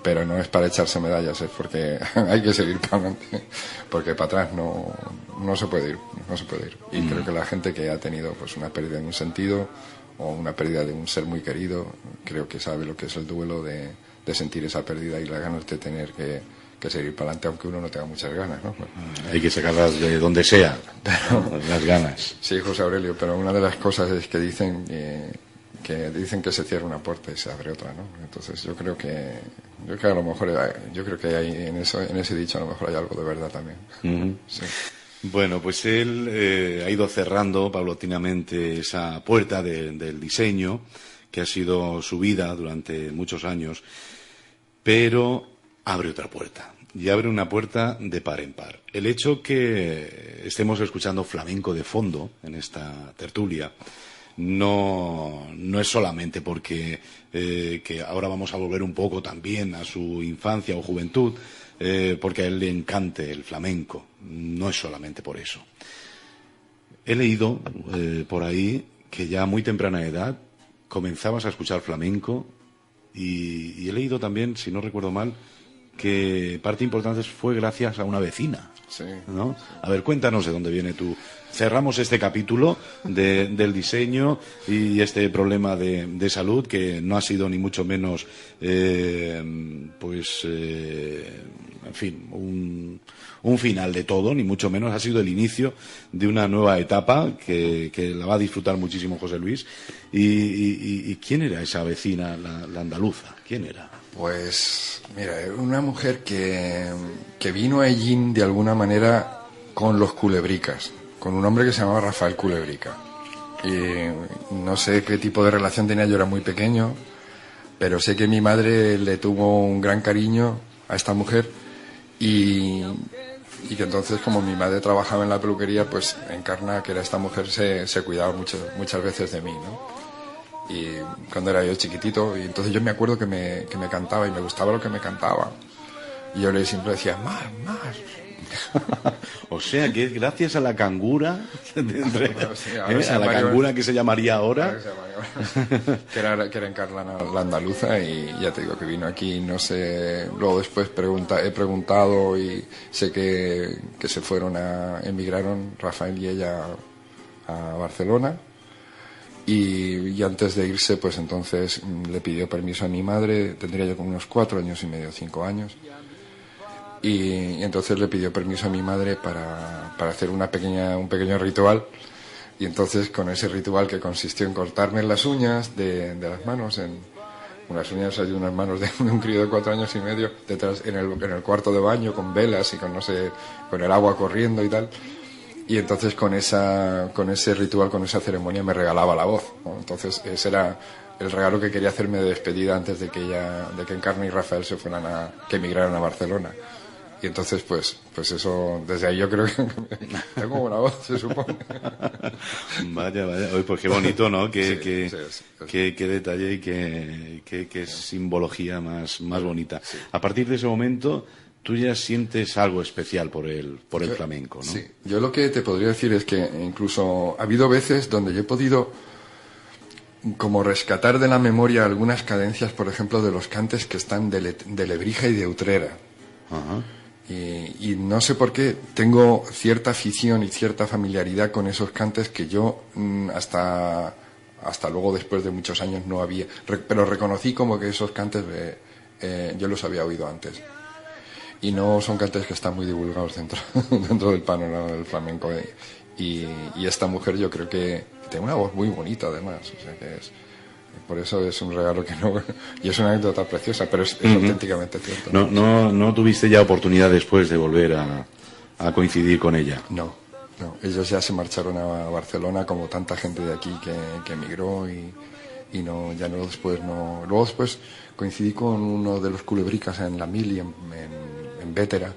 pero no es para echarse medallas, es porque hay que seguir para adelante, porque para atrás no se puede ir, y creo que la gente que ha tenido pues una pérdida en un sentido o una pérdida de un ser muy querido, creo que sabe lo que es el duelo de sentir esa pérdida y las ganas de tener que seguir para adelante, aunque uno no tenga muchas ganas, ¿no? Hay que sacarlas de donde sea, las ganas. Sí, José Aurelio, pero una de las cosas es que dicen que se cierra una puerta y se abre otra, ¿no? Entonces yo creo que a lo mejor hay en ese dicho a lo mejor hay algo de verdad también. Sí. Bueno, pues él ha ido cerrando paulatinamente esa puerta del diseño, que ha sido su vida durante muchos años, pero abre otra puerta, y abre una puerta de par en par. El hecho que estemos escuchando flamenco de fondo en esta tertulia no es solamente porque que ahora vamos a volver un poco también a su infancia o juventud, porque a él le encante el flamenco. No es solamente por eso. He leído por ahí que ya a muy temprana edad comenzabas a escuchar flamenco, y he leído también, si no recuerdo mal, que parte importante fue gracias a una vecina, sí, ¿no? A ver, cuéntanos de dónde viene tu... Cerramos este capítulo del diseño y este problema de salud, que no ha sido ni mucho menos, en fin, un final de todo, ni mucho menos. Ha sido el inicio de una nueva etapa que la va a disfrutar muchísimo José Luis. ¿Y quién era esa vecina, la andaluza? ¿Quién era? Pues, mira, una mujer que vino a Ellín de alguna manera con los Culebricas, con un hombre que se llamaba Rafael Culebrica. Y no sé qué tipo de relación tenía, yo era muy pequeño, pero sé que mi madre le tuvo un gran cariño a esta mujer, y que entonces, como mi madre trabajaba en la peluquería, pues Encarna, que era esta mujer, se cuidaba muchas veces de mí, ¿no? Y cuando era yo chiquitito, y entonces yo me acuerdo que me cantaba y me gustaba lo que me cantaba, y yo siempre decía más. O sea que es gracias a la cangura, a la cangura que se llamaría ahora, que era Encarna la andaluza, y ya te digo que vino aquí, no sé, luego después he preguntado y sé que emigraron Rafael y ella a Barcelona. Y antes de irse, pues entonces le pidió permiso a mi madre, tendría yo como unos 4 años y medio, 5 años, y entonces le pidió permiso a mi madre para hacer un pequeño ritual, y entonces con ese ritual, que consistió en cortarme las uñas de las manos unas uñas y unas manos de un crío de 4 años y medio detrás en el cuarto de baño con velas y con el agua corriendo y tal. Y entonces con ese ritual, con esa ceremonia me regalaba la voz, ¿no? Entonces ese era el regalo que quería hacerme de despedida antes de que Encarna y Rafael que emigraran a Barcelona. Y entonces pues eso, desde ahí yo creo que tengo buena voz, se supone. Vaya. Oye, pues qué bonito, ¿no? Qué detalle y qué simbología más bonita. Sí. A partir de ese momento tú ya sientes algo especial por el flamenco, ¿no? Sí, yo lo que te podría decir es que incluso ha habido veces donde yo he podido como rescatar de la memoria algunas cadencias, por ejemplo, de los cantes que están de Lebrija y de Utrera. Ajá. Y no sé por qué tengo cierta afición y cierta familiaridad con esos cantes que yo hasta luego, después de muchos años, no había, pero reconocí como que esos cantes yo los había oído antes. Y no son cantes que están muy divulgados dentro del panorama del flamenco. Y esta mujer yo creo que tiene una voz muy bonita, además. O sea que por eso es un regalo que no... Y es una anécdota preciosa, pero es auténticamente cierto. ¿No tuviste ya oportunidad después de volver a coincidir con ella? No. Ellos ya se marcharon a Barcelona, como tanta gente de aquí que emigró y no, ya no después no... Luego después coincidí con uno de los culebricas en La Mili, en Vétera,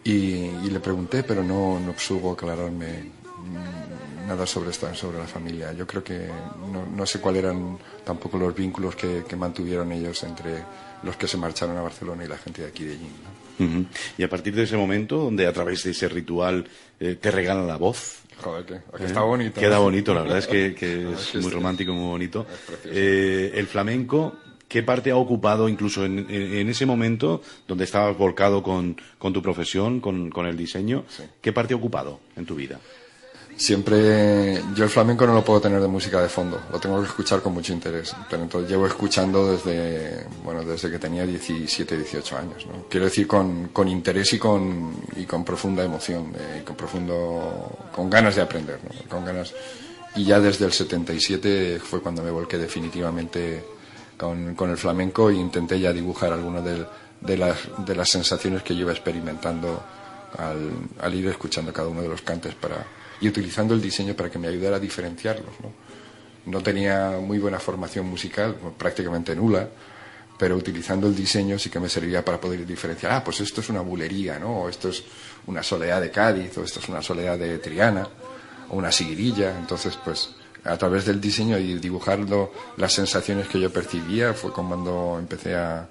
y le pregunté, pero no supo aclararme nada sobre la familia. Yo creo que no sé cuáles eran tampoco los vínculos que mantuvieron ellos entre los que se marcharon a Barcelona y la gente de aquí de allí, ¿no? Y a partir de ese momento, donde a través de ese ritual te regalan la voz. Joder, que está bonito. Queda bonito, la verdad es que es muy romántico, muy bonito. El flamenco, ¿qué parte ha ocupado incluso en ese momento donde estabas volcado con tu profesión, con el diseño? Sí. ¿Qué parte ha ocupado en tu vida? Siempre, yo el flamenco no lo puedo tener de música de fondo, lo tengo que escuchar con mucho interés, pero entonces llevo escuchando desde que tenía 17, 18 años, ¿no? Quiero decir con interés y con profunda emoción, con ganas de aprender, ¿no? Con ganas. Y ya desde el 77 fue cuando me volqué definitivamente con el flamenco e intenté ya dibujar algunas de las sensaciones que yo iba experimentando al ir escuchando cada uno de los cantes y utilizando el diseño para que me ayudara a diferenciarlos, ¿no? No tenía muy buena formación musical, prácticamente nula, pero utilizando el diseño sí que me servía para poder diferenciar, pues esto es una bulería, ¿no? O esto es una soleá de Cádiz, o esto es una soleá de Triana, o una siguirilla. Entonces, pues, a través del diseño y dibujando las sensaciones que yo percibía, fue cuando empecé a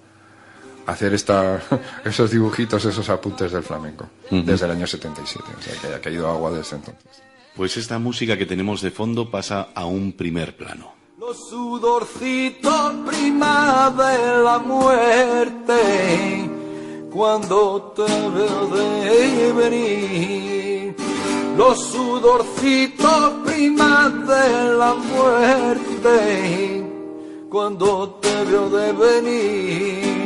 hacer esos dibujitos, esos apuntes del flamenco, desde el año 77, o sea que haya caído agua desde entonces. Pues esta música que tenemos de fondo pasa a un primer plano. Los sudorcitos prima de la muerte, cuando te veo de venir. Los sudorcitos prima de la muerte, cuando te veo de venir.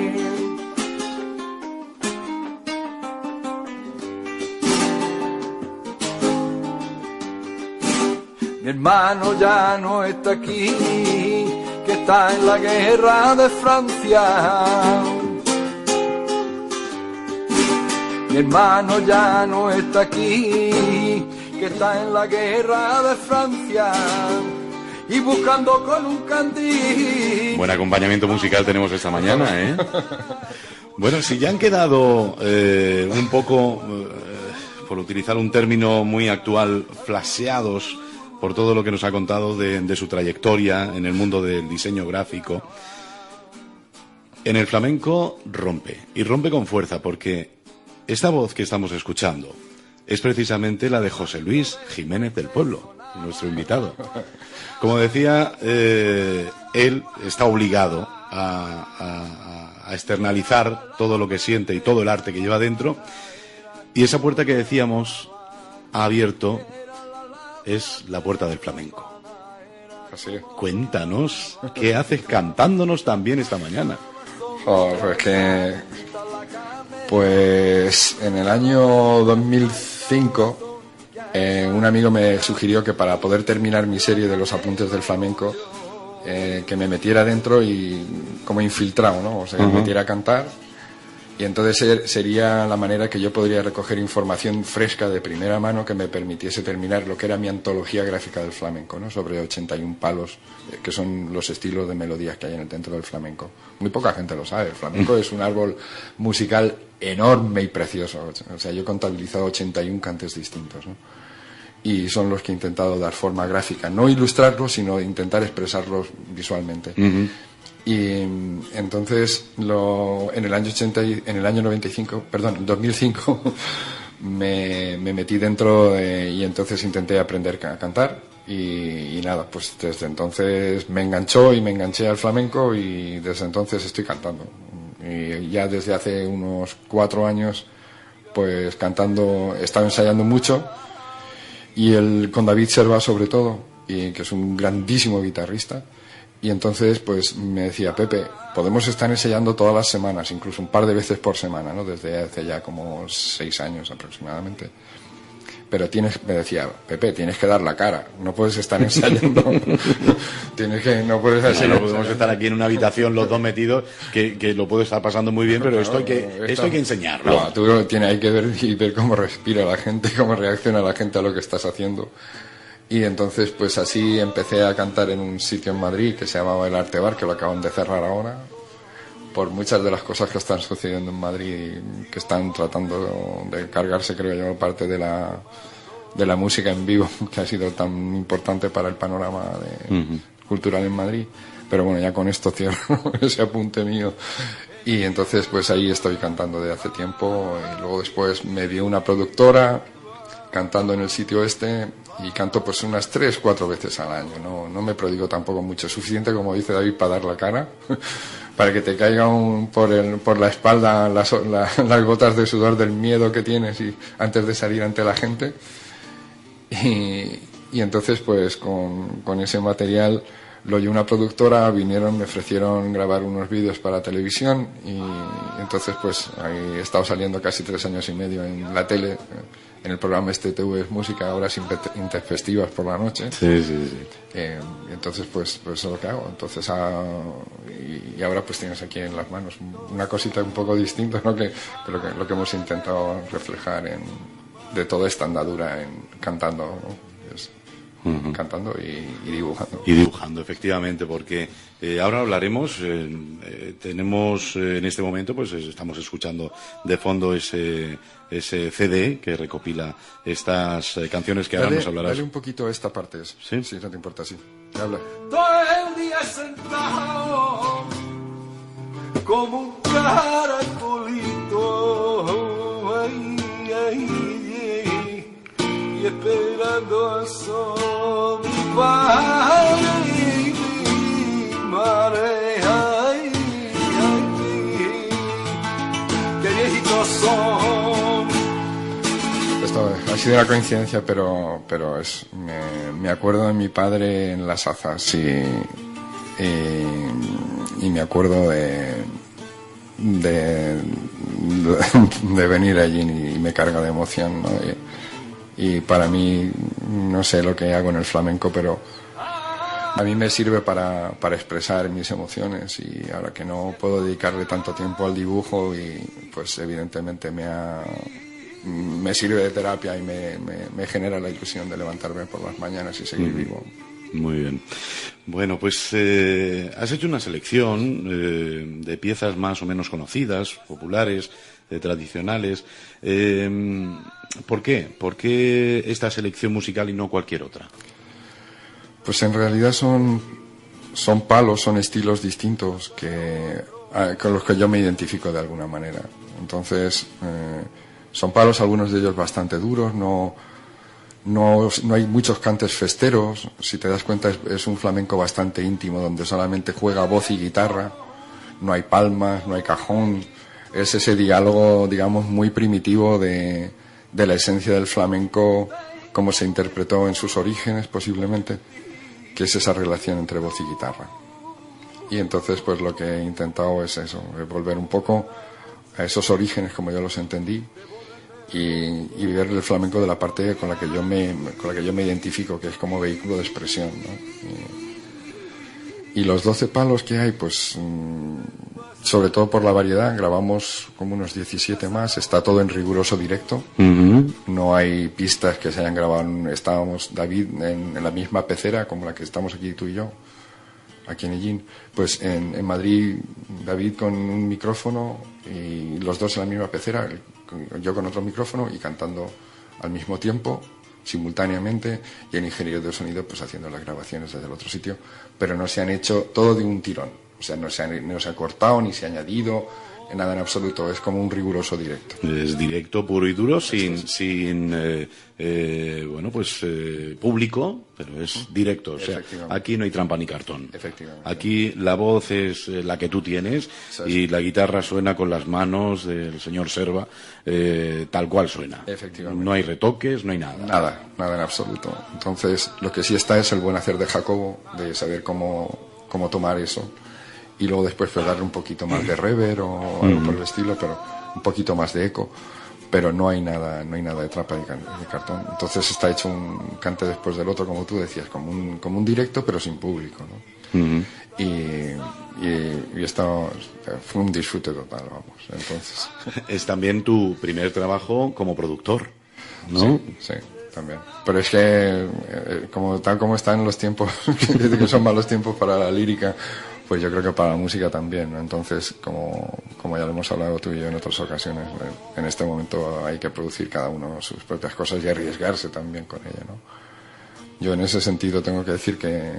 Mi hermano ya no está aquí, que está en la guerra de Francia. Mi hermano ya no está aquí, que está en la guerra de Francia. Y buscando con un candil. Buen acompañamiento musical tenemos esta mañana, ¿eh? Bueno, si ya han quedado un poco, por utilizar un término muy actual, flasheados por todo lo que nos ha contado de su trayectoria en el mundo del diseño gráfico. En el flamenco rompe, y rompe con fuerza, porque esta voz que estamos escuchando es precisamente la de José Luis Jiménez del Pueblo, nuestro invitado. Como decía, él está obligado a externalizar todo lo que siente y todo el arte que lleva dentro, y esa puerta que decíamos ha abierto es la puerta del flamenco. Así es. Cuéntanos, ¿qué haces cantándonos también esta mañana? Pues en el año 2005 un amigo me sugirió que para poder terminar mi serie de los apuntes del flamenco que me metiera dentro y como infiltrado, ¿no? O sea, que me metiera a cantar. Y entonces sería la manera que yo podría recoger información fresca de primera mano que me permitiese terminar lo que era mi antología gráfica del flamenco, ¿no? Sobre 81 palos, que son los estilos de melodías que hay dentro del flamenco. Muy poca gente lo sabe. El flamenco es un árbol musical enorme y precioso. O sea, yo he contabilizado 81 cantes distintos, ¿no? Y son los que he intentado dar forma gráfica. No ilustrarlos, sino intentar expresarlos visualmente. Y entonces en el año 2005 me metí dentro y entonces intenté aprender a cantar y nada, pues desde entonces me enganchó y me enganché al flamenco y desde entonces estoy cantando. Y ya desde hace unos 4 años pues cantando, he estado ensayando mucho y con David Serva sobre todo, y que es un grandísimo guitarrista. Y entonces, pues me decía, Pepe, podemos estar ensayando todas las semanas, incluso un par de veces por semana, ¿no? Desde hace ya como 6 años aproximadamente. Pero me decía, Pepe, tienes que dar la cara, no puedes estar ensayando. No puedes hacer. No podemos estar aquí en una habitación los dos metidos, que lo puedo estar pasando muy bien, pero esto hay que enseñarlo. No, tú hay que ver cómo respira la gente, cómo reacciona la gente a lo que estás haciendo. Y entonces pues así empecé a cantar en un sitio en Madrid que se llamaba El Arte Bar, que lo acaban de cerrar ahora, por muchas de las cosas que están sucediendo en Madrid, que están tratando de cargarse, creo yo, parte de la música en vivo, que ha sido tan importante para el panorama cultural en Madrid. Pero bueno, ya con esto cierro ese apunte mío. Y entonces pues ahí estoy cantando desde hace tiempo, y luego después me dio una productora cantando en el sitio y canto pues unas 3-4 veces al año. No me prodigo tampoco mucho, suficiente, como dice David, para dar la cara, para que te caigan por la espalda las gotas de sudor del miedo que tienes antes de salir ante la gente. Y entonces pues con ese material lo oyó una productora, vinieron, me ofrecieron grabar unos vídeos para televisión y entonces pues ahí he estado saliendo casi 3 años y medio en la tele, en el programa TV es Música, horas intempestivas por la noche. Sí. Entonces pues eso es lo que hago. Entonces y ahora pues tienes aquí en las manos una cosita un poco distinta, ¿no? que lo que hemos intentado reflejar de toda esta andadura cantando, ¿no? Cantando y dibujando. Y dibujando, efectivamente, porque ahora hablaremos, tenemos en este momento, pues estamos escuchando de fondo ese CD que recopila estas canciones que ahora nos hablarás. Dale un poquito a esta parte, ¿Sí? Si no te importa, sí. Habla. Todo el día sentado como un caracolito, y esperando al sol, qué viejitos son. Esto ha sido una coincidencia, pero me acuerdo de mi padre en las Azas y me acuerdo de venir allí y me carga de emoción, ¿no? Y para mí, no sé lo que hago en el flamenco, pero a mí me sirve para expresar mis emociones, y ahora que no puedo dedicarle tanto tiempo al dibujo, y pues evidentemente me sirve de terapia y me genera la ilusión de levantarme por las mañanas y seguir vivo. Muy bien. Bueno, pues has hecho una selección de piezas más o menos conocidas, populares, tradicionales. ¿Por qué? ¿Por qué esta selección musical y no cualquier otra? Pues en realidad son palos, son estilos distintos con los que yo me identifico de alguna manera. Entonces, son palos, algunos de ellos bastante duros, no hay muchos cantes festeros. Si te das cuenta, es un flamenco bastante íntimo, donde solamente juega voz y guitarra, no hay palmas, no hay cajón. Es ese diálogo, digamos, muy primitivo de la esencia del flamenco, como se interpretó en sus orígenes, posiblemente, que es esa relación entre voz y guitarra. Y entonces, pues lo que he intentado es eso, volver un poco a esos orígenes como yo los entendí, y ver el flamenco de la parte con la que yo me identifico, que es como vehículo de expresión, ¿no? Y los 12 palos que hay, pues, sobre todo por la variedad, grabamos como unos 17 más, está todo en riguroso directo. No hay pistas que se hayan grabado, estábamos David en la misma pecera como la que estamos aquí tú y yo, aquí en Ellín, pues en Madrid David con un micrófono y los dos en la misma pecera, yo con otro micrófono y cantando al mismo tiempo, simultáneamente, y el ingeniero de sonido pues haciendo las grabaciones desde el otro sitio, pero no se han hecho todo de un tirón, o sea, no se ha cortado ni se ha añadido nada en absoluto, es como un riguroso directo. Es directo puro y duro, sin público, pero es directo, o sea, aquí no hay trampa ni cartón. Efectivamente. Aquí la voz es la que tú tienes y la guitarra suena con las manos del señor Serva, tal cual suena. Efectivamente. No hay retoques, no hay nada. Nada en absoluto. Entonces, lo que sí está es el buen hacer de Jacobo, de saber cómo tomar eso. Y luego después pues darle un poquito más de reverb o algo por el estilo, pero un poquito más de eco, pero no hay nada de trapa de cartón. Entonces está hecho un cante después del otro, como tú decías, como un directo pero sin público, ¿no? Y esto fue un disfrute total, vamos. Entonces es también tu primer trabajo como productor, ¿no? Sí, también. Pero es que como están los tiempos, que son malos tiempos para la lírica, pues yo creo que para la música también, ¿no? Entonces, como ya lo hemos hablado tú y yo en otras ocasiones, en este momento hay que producir cada uno sus propias cosas y arriesgarse también con ella, ¿no? Yo en ese sentido tengo que decir que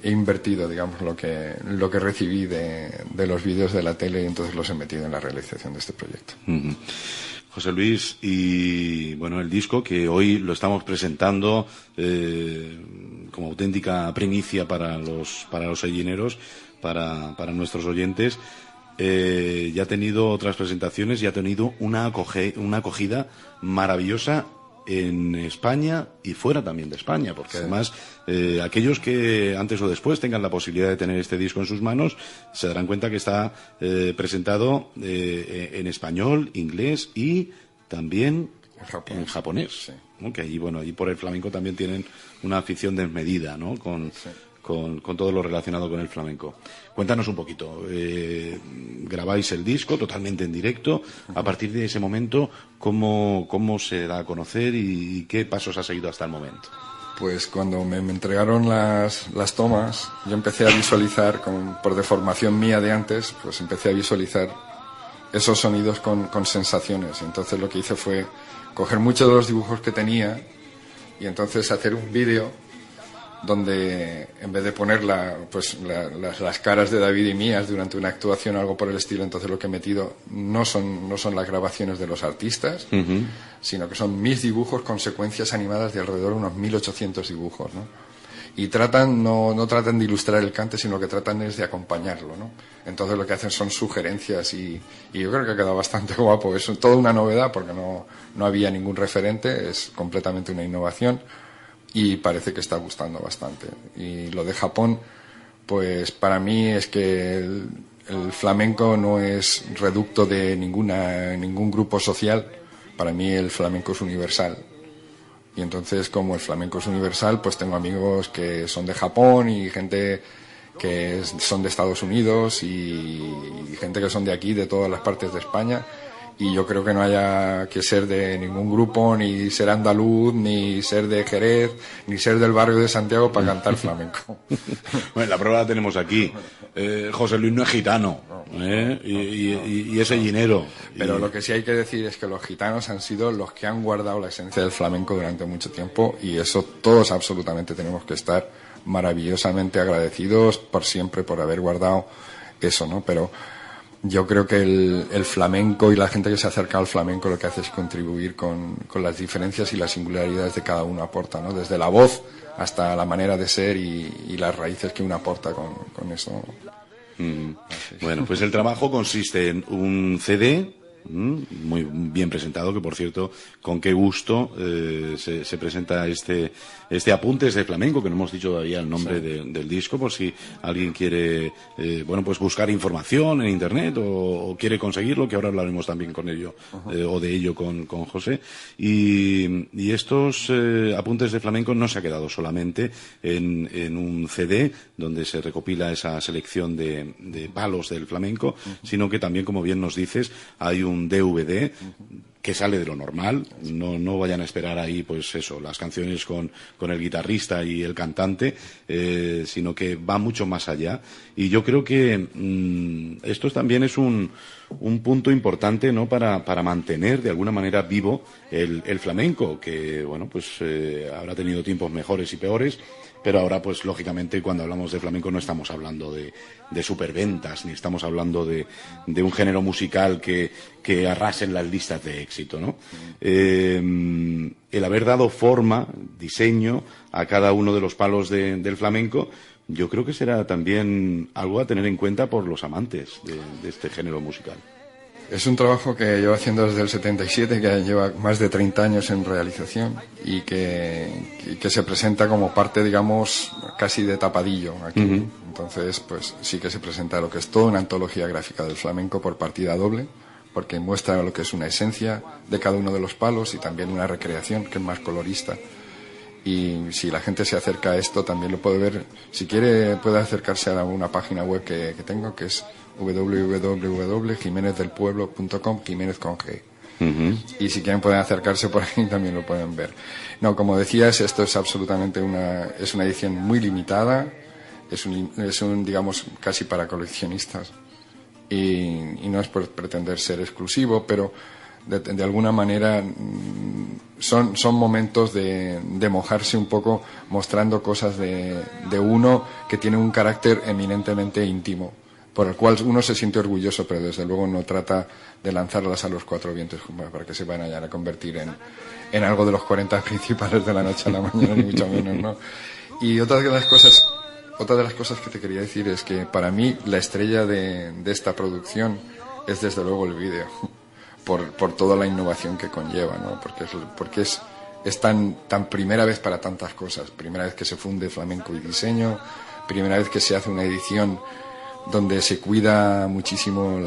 he invertido, digamos, lo que recibí de los vídeos de la tele y entonces los he metido en la realización de este proyecto. José Luis, y bueno, el disco que hoy lo estamos presentando como auténtica primicia para los ellineros, para nuestros oyentes, ya ha tenido otras presentaciones y ha tenido una acogida maravillosa en España y fuera también de España, porque además aquellos que antes o después tengan la posibilidad de tener este disco en sus manos se darán cuenta que está presentado en español, inglés y también en japonés, ¿no? Que allí por el flamenco también tienen una afición desmedida, ¿no? Con todo lo relacionado con el flamenco. Cuéntanos un poquito, grabáis el disco totalmente en directo, a partir de ese momento, ¿cómo se da a conocer y qué pasos ha seguido hasta el momento? Pues cuando me entregaron las tomas, yo empecé a visualizar, por deformación mía de antes, pues empecé a visualizar esos sonidos con sensaciones. Entonces lo que hice fue coger muchos de los dibujos que tenía y entonces hacer un vídeo donde en vez de poner las caras de David y mías durante una actuación o algo por el estilo, entonces lo que he metido no son las grabaciones de los artistas, sino que son mis dibujos con secuencias animadas de alrededor de unos 1800 dibujos, ¿no? Y no tratan de ilustrar el cante, sino que tratan es de acompañarlo, ¿no? Entonces lo que hacen son sugerencias y yo creo que ha quedado bastante guapo. Es toda una novedad porque no había ningún referente, es completamente una innovación. Y parece que está gustando bastante. Y lo de Japón, pues para mí es que el flamenco no es reducto de ningún grupo social. Para mí el flamenco es universal. Y entonces, como el flamenco es universal, pues tengo amigos que son de Japón y gente que son de Estados Unidos y gente que son de aquí, de todas las partes de España. Y yo creo que no haya que ser de ningún grupo, ni ser andaluz, ni ser de Jerez, ni ser del barrio de Santiago para cantar flamenco. Bueno, la prueba la tenemos aquí. José Luis no es gitano, y es ellinero. Pero lo que sí hay que decir es que los gitanos han sido los que han guardado la esencia del flamenco durante mucho tiempo y eso todos absolutamente tenemos que estar maravillosamente agradecidos por siempre por haber guardado eso, ¿no? Pero yo creo que el flamenco y la gente que se acerca al flamenco lo que hace es contribuir con las diferencias y las singularidades de cada uno aporta, ¿no? Desde la voz hasta la manera de ser y las raíces que uno aporta con eso. Bueno, pues el trabajo consiste en un CD Muy bien presentado, que por cierto, con qué gusto se presenta este Apuntes de Flamenco, que no hemos dicho todavía el nombre del disco, por si alguien quiere pues buscar información en internet o quiere conseguirlo, que ahora hablaremos también con ello o de ello con José. Y estos Apuntes de Flamenco no se ha quedado solamente en un CD donde se recopila esa selección de palos del flamenco, sino que también, como bien nos dices, hay un DVD que sale de lo normal. No vayan a esperar ahí, pues eso, las canciones con el guitarrista y el cantante, sino que va mucho más allá. Y yo creo que esto también es un punto importante, ¿no?, para mantener de alguna manera vivo el flamenco, que bueno, pues habrá tenido tiempos mejores y peores, pero ahora, pues lógicamente, cuando hablamos de flamenco no estamos hablando de superventas, ni estamos hablando de un género musical que arrasen las listas de éxito, ¿no? El haber dado forma, diseño a cada uno de los palos del flamenco, yo creo que será también algo a tener en cuenta por los amantes de este género musical. Es un trabajo que llevo haciendo desde el 77, que lleva más de 30 años en realización y que se presenta como parte, digamos, casi de tapadillo aquí. Entonces, pues sí que se presenta lo que es toda una antología gráfica del flamenco por partida doble, porque muestra lo que es una esencia de cada uno de los palos y también una recreación que es más colorista. Y si la gente se acerca a esto, también lo puede ver. Si quiere, puede acercarse a una página web que tengo, que es www.jimenezdelpueblo.com, Jiménez con G. Y si quieren pueden acercarse por ahí, también lo pueden ver. No, como decías, esto es absolutamente una edición muy limitada, es un digamos, casi para coleccionistas. Y no es por pretender ser exclusivo, pero de alguna manera son momentos de mojarse un poco, mostrando cosas de uno que tiene un carácter eminentemente íntimo, por el cual uno se siente orgulloso, pero desde luego no trata de lanzarlas a los cuatro vientos para que se vayan a convertir en algo de los 40 principales de la noche a la mañana, ni mucho menos, ¿no? Y otra de las cosas que te quería decir es que para mí la estrella de esta producción es desde luego el vídeo, por toda la innovación que conlleva, ¿no? Porque es tan primera vez para tantas cosas, primera vez que se funde flamenco y diseño, primera vez que se hace una edición donde se cuida muchísimo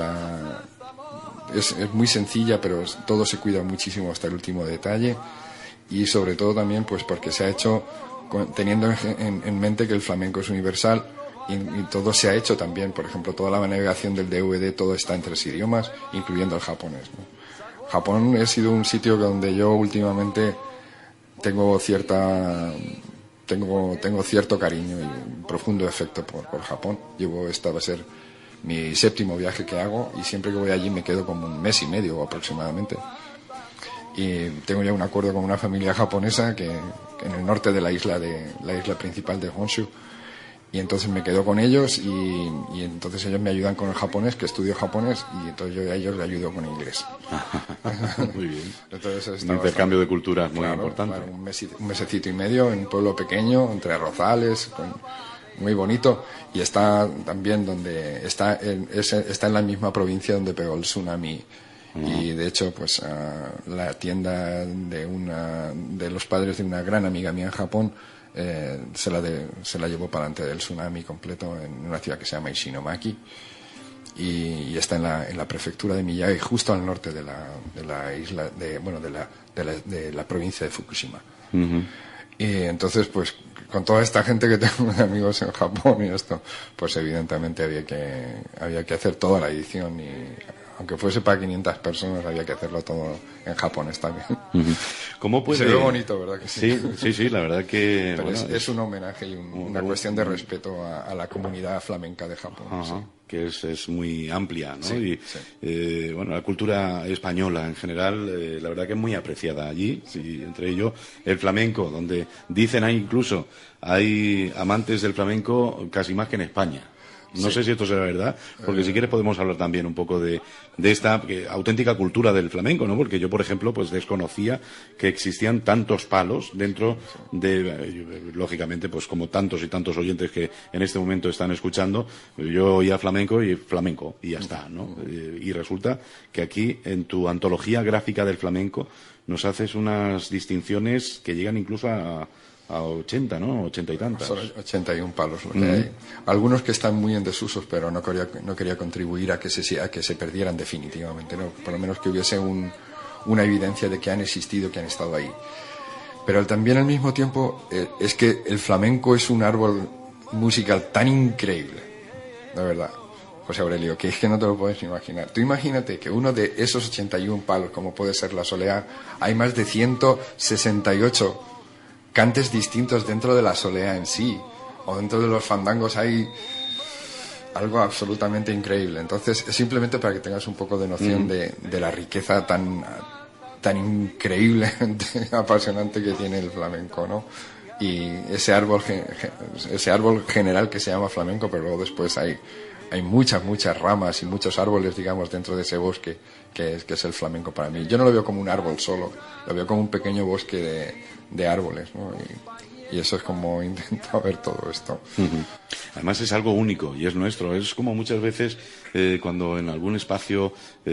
es muy sencilla, pero todo se cuida muchísimo hasta el último detalle, y sobre todo también pues porque se ha hecho teniendo en mente que el flamenco es universal y todo se ha hecho también, por ejemplo, toda la navegación del DVD, todo está en 3 idiomas, incluyendo el japonés, ¿no? Japón ha sido un sitio donde yo últimamente tengo cierto cariño y un profundo afecto por Japón. Esta va a ser mi 7º viaje que hago, y siempre que voy allí me quedo como 1 mes y medio aproximadamente. Y tengo ya un acuerdo con una familia japonesa que en el norte de la isla principal de Honshu, y entonces me quedo con ellos y entonces ellos me ayudan con el japonés, que estudio japonés, y entonces yo a ellos les ayudo con inglés. Muy bien. Entonces un intercambio de culturas muy importante. Claro, un mesecito y medio en un pueblo pequeño, entre arrozales, muy bonito, y está también donde está en la misma provincia donde pegó el tsunami. Y de hecho, pues la tienda de los padres de una gran amiga mía en Japón se la llevó para delante del tsunami completo en una ciudad que se llama Ishinomaki, y está en la prefectura de Miyagi, justo al norte de la isla de la provincia de Fukushima. Y entonces, pues con toda esta gente que tengo de amigos en Japón y esto, pues evidentemente había que hacer toda la edición, y aunque fuese para 500 personas, había que hacerlo todo en japonés también. ¿Cómo puede? Se ve bonito, ¿verdad que sí? Sí, la verdad que... Pero bueno, es un homenaje y una cuestión de respeto a la comunidad flamenca de Japón. Sí. Que es muy amplia, ¿no? Sí, y la cultura española en general, la verdad que es muy apreciada allí, sí, entre ellos el flamenco, donde dicen incluso hay amantes del flamenco casi más que en España. No sé si esto será verdad, porque si quieres podemos hablar también un poco de esta auténtica cultura del flamenco, ¿no? Porque yo, por ejemplo, pues desconocía que existían tantos palos dentro lógicamente, pues como tantos y tantos oyentes que en este momento están escuchando, yo oía flamenco flamenco y ya está, ¿no? Y resulta que aquí, en tu antología gráfica del flamenco, nos haces unas distinciones que llegan incluso a 80, ¿no? 80 y tantas. Son 81 palos lo que hay. Algunos que están muy en desusos, pero no quería contribuir a que se perdieran definitivamente, ¿no? Por lo menos que hubiese una evidencia de que han existido, que han estado ahí. Pero también al mismo tiempo es que el flamenco es un árbol musical tan increíble, de verdad, José Aurelio, que es que no te lo puedes imaginar. Tú imagínate que uno de esos 81 palos, como puede ser la soleá, hay más de 168 cantes distintos dentro de la soleá en sí, o dentro de los fandangos hay algo absolutamente increíble. Entonces, es simplemente para que tengas un poco de noción de la riqueza tan increíblemente apasionante que tiene el flamenco, ¿no? Y ese árbol general que se llama flamenco, pero luego después hay muchas ramas y muchos árboles, digamos, dentro de ese bosque que es el flamenco para mí. Yo no lo veo como un árbol solo, lo veo como un pequeño bosque de árboles, ¿no? Y eso es como intento ver todo esto. Además es algo único y es nuestro. Es como muchas veces cuando en algún espacio lo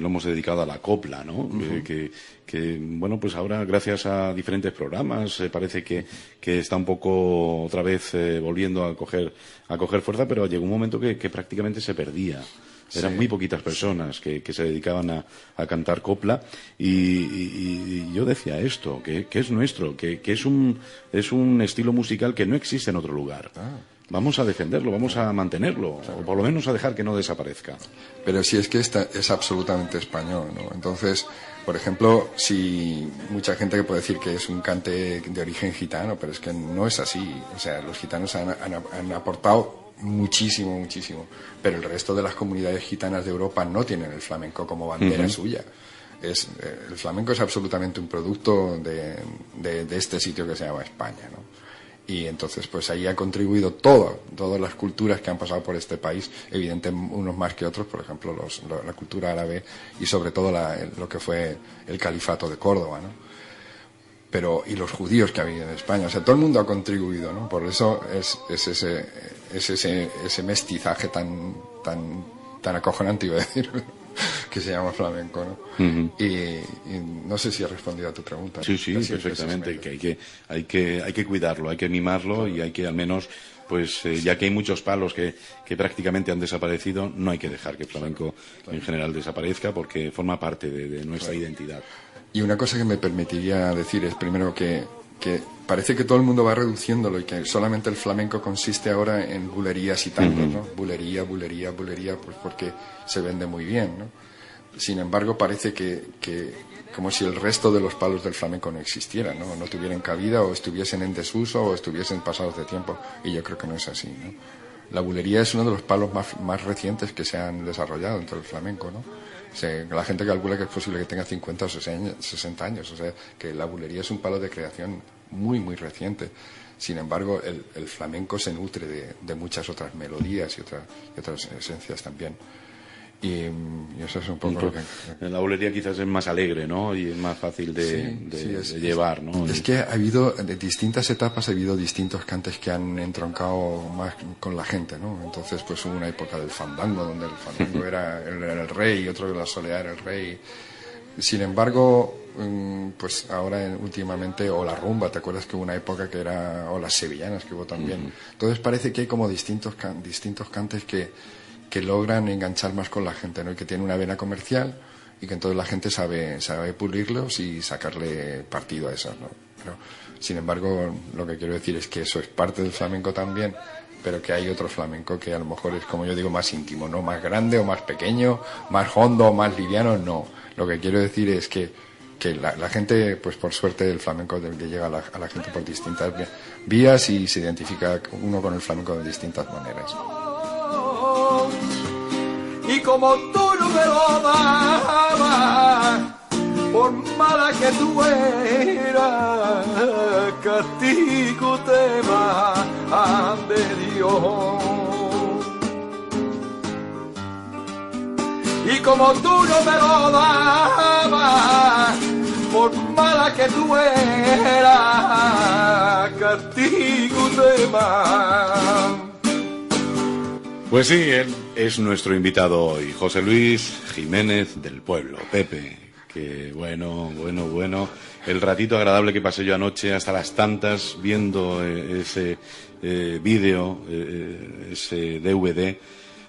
hemos dedicado a la copla, ¿no? Que bueno, pues ahora gracias a diferentes programas parece que está un poco otra vez volviendo a coger fuerza, pero llegó un momento que prácticamente se perdía. Eran muy poquitas personas que se dedicaban a cantar copla y yo decía esto, que es nuestro, que es un estilo musical que no existe en otro lugar. Vamos a defenderlo, vamos a mantenerlo, o por lo menos a dejar que no desaparezca. Pero si es que es absolutamente español, ¿no? Entonces, por ejemplo, si mucha gente que puede decir que es un cante de origen gitano, pero es que no es así. O sea, los gitanos han aportado muchísimo, pero el resto de las comunidades gitanas de Europa no tienen el flamenco como bandera suya. El flamenco es absolutamente un producto de este sitio que se llama España, ¿no? Y entonces pues ahí ha contribuido todas las culturas que han pasado por este país, evidentemente unos más que otros, por ejemplo la cultura árabe y sobre todo lo que fue el califato de Córdoba, ¿no? Y los judíos que ha habido en España, o sea, todo el mundo ha contribuido, ¿no? Por eso es ese mestizaje tan acojonante, iba a decir, que se llama flamenco, ¿no? Y no sé si he respondido a tu pregunta. Sí, perfectamente, que hay que cuidarlo, hay que mimarlo y hay que al menos, pues ya que hay muchos palos que prácticamente han desaparecido, no hay que dejar que el flamenco en general desaparezca porque forma parte de nuestra identidad. Y una cosa que me permitiría decir es primero que parece que todo el mundo va reduciéndolo y que solamente el flamenco consiste ahora en bulerías y tangos, ¿no? Bulería, pues porque se vende muy bien, ¿no? Sin embargo, parece que como si el resto de los palos del flamenco no existieran, ¿no? No tuvieran cabida o estuviesen en desuso o estuviesen pasados de tiempo. Y yo creo que no es así, ¿no? La bulería es uno de los palos más recientes que se han desarrollado dentro del flamenco, ¿no? La gente calcula que es posible que tenga 50 o 60 años, o sea, que la bulería es un palo de creación muy, muy reciente. Sin embargo, el flamenco se nutre de muchas otras melodías y otras esencias también. Y eso es un poco lo que... La bulería quizás es más alegre, ¿no? Y es más fácil de llevar, ¿no? Es que ha habido, de distintas etapas, ha habido distintos cantes que han entroncado más con la gente, ¿no? Entonces, pues hubo una época del fandango, donde el fandango era el rey, y otro de la soleá era el rey. Sin embargo, pues ahora últimamente, o la rumba, ¿te acuerdas que hubo una época que era, o las sevillanas que hubo también? Entonces parece que hay como distintos cantes que logran enganchar más con la gente, ¿no? Y que tienen una vena comercial y que entonces la gente sabe pulirlos y sacarle partido a esos, ¿no? Pero, sin embargo, lo que quiero decir es que eso es parte del flamenco también, pero que hay otro flamenco que a lo mejor es, como yo digo, más íntimo, no más grande o más pequeño, más hondo o más liviano, no. Lo que quiero decir es que la gente, pues por suerte el flamenco que llega a la gente por distintas vías y se identifica uno con el flamenco de distintas maneras. Y como tú no me lo dabas, por mala que tú eras, castigo te va de Dios. Y como tú no me lo dabas, por mala que tú eras, castigo te va. Pues sí, él es nuestro invitado hoy, José Luis Jiménez del Pueblo, Pepe. Que bueno, el ratito agradable que pasé yo anoche hasta las tantas viendo ese vídeo, ese DVD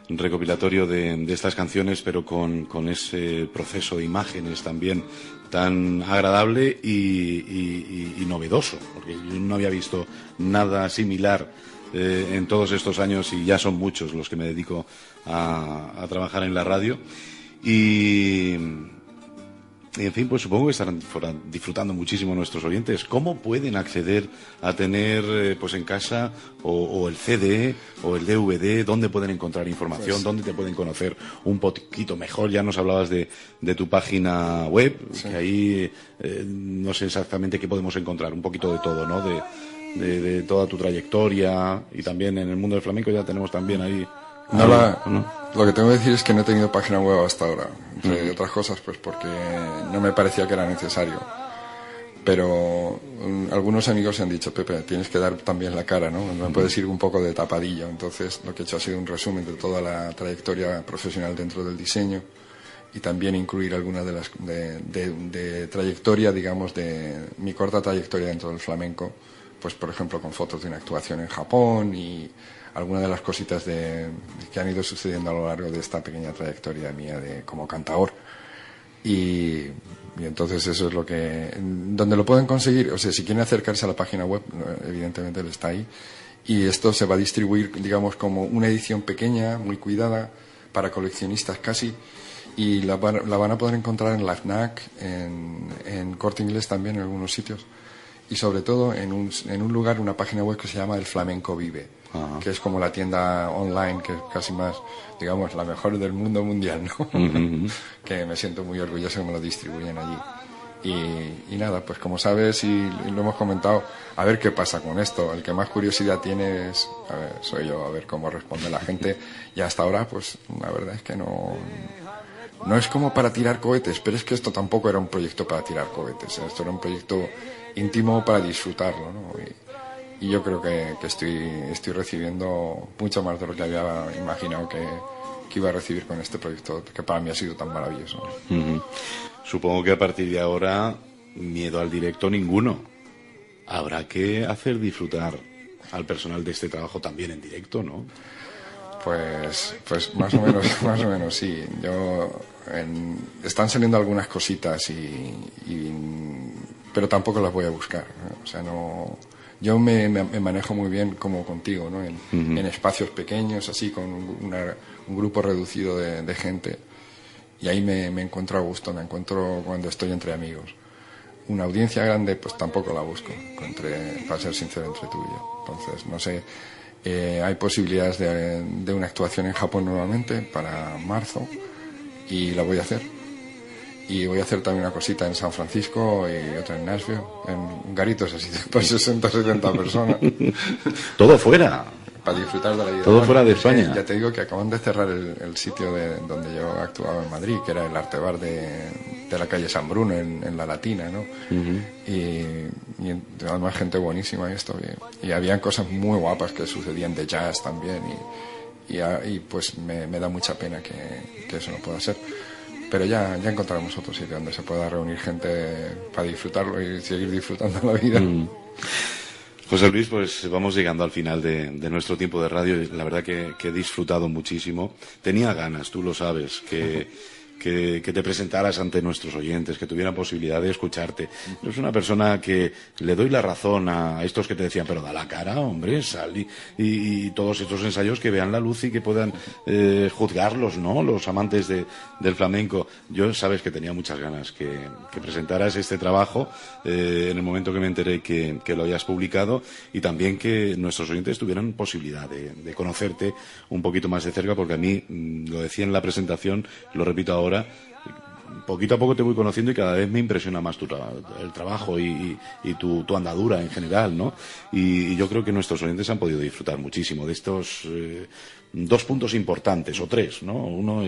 recopilatorio de estas canciones, pero con ese proceso de imágenes también tan agradable y novedoso, porque yo no había visto nada similar en todos estos años, y ya son muchos los que me dedico a trabajar en la radio. Y en fin, pues supongo que estarán disfrutando muchísimo nuestros oyentes. ¿Cómo pueden acceder a tener pues en casa o el CD o el DVD? ¿Dónde pueden encontrar información? Pues, ¿dónde te pueden conocer un poquito mejor? Ya nos hablabas de tu página web, sí. Que ahí no sé exactamente qué podemos encontrar, un poquito de todo, ¿no? De toda tu trayectoria, y también en el mundo del flamenco ya tenemos también ahí... Lo que tengo que decir es que no he tenido página web hasta ahora, entre otras cosas pues porque no me parecía que era necesario, pero algunos amigos se han dicho: Pepe, tienes que dar también la cara, ¿no? No puedes ir un poco de tapadillo. Entonces lo que he hecho ha sido un resumen de toda la trayectoria profesional dentro del diseño, y también incluir alguna de las de trayectoria, digamos, de mi corta trayectoria dentro del flamenco, pues por ejemplo con fotos de una actuación en Japón y algunas de las cositas que han ido sucediendo a lo largo de esta pequeña trayectoria mía como cantaor. Y entonces eso es lo que... Donde lo pueden conseguir, o sea, si quieren acercarse a la página web, evidentemente él está ahí. Y esto se va a distribuir, digamos, como una edición pequeña, muy cuidada, para coleccionistas casi. Y la van a poder encontrar en la FNAC, en Corte Inglés también, en algunos sitios. Y sobre todo en un lugar, una página web que se llama El Flamenco Vive, que es como la tienda online, que es casi más, digamos, la mejor del mundo mundial, ¿no? Que me siento muy orgulloso que me lo distribuyen allí. Y nada, pues como sabes, y lo hemos comentado, a ver qué pasa con esto. El que más curiosidad tiene soy yo, a ver cómo responde la gente. Y hasta ahora, pues la verdad es que no es como para tirar cohetes, pero es que esto tampoco era un proyecto para tirar cohetes. Esto era un proyecto íntimo para disfrutarlo, ¿no? Y yo creo que estoy recibiendo mucho más de lo que había imaginado que iba a recibir con este proyecto, que para mí ha sido tan maravilloso. Supongo que a partir de ahora, miedo al directo ninguno. Habrá que hacer disfrutar al personal de este trabajo también en directo, ¿no? Pues más o menos sí. Están saliendo algunas cositas pero tampoco las voy a buscar, ¿no? O sea, no. Yo me manejo muy bien como contigo, ¿no? En espacios pequeños, así, con un grupo reducido de gente, y ahí me encuentro a gusto, me encuentro cuando estoy entre amigos. Una audiencia grande, pues tampoco la busco, para ser sincero, entre tú y yo. Entonces, no sé, hay posibilidades de una actuación en Japón nuevamente para marzo, y la voy a hacer. Y voy a hacer también una cosita en San Francisco y otra en Nashville, en garitos así para 60 o 70 personas. Todo fuera. Para disfrutar de la vida. Todo fuera de España. Ya te digo que acaban de cerrar el sitio donde yo actuaba en Madrid, que era el Arte Bar de la calle San Bruno, en La Latina, ¿no? Y además gente buenísima y esto. Y habían cosas muy guapas que sucedían de jazz también. Y pues me da mucha pena que eso no pueda ser. Pero ya encontraremos otro sitio donde se pueda reunir gente para disfrutarlo y seguir disfrutando la vida. José Luis, pues vamos llegando al final de nuestro tiempo de radio. La verdad que he disfrutado muchísimo. Tenía ganas, tú lo sabes, que te presentaras ante nuestros oyentes, que tuvieran posibilidad de escucharte. Es una persona que le doy la razón a estos que te decían, pero da la cara, hombre, sal y todos estos ensayos que vean la luz y que puedan juzgarlos, ¿no? Los amantes del flamenco. Yo sabes que tenía muchas ganas que presentaras este trabajo en el momento que me enteré que lo habías publicado, y también que nuestros oyentes tuvieran posibilidad de conocerte un poquito más de cerca, porque a mí, lo decía en la presentación, lo repito ahora, poquito a poco te voy conociendo y cada vez me impresiona más el trabajo y tu andadura en general, ¿no? Y yo creo que nuestros oyentes han podido disfrutar muchísimo de estos 2 puntos importantes, o 3, ¿no? Uno,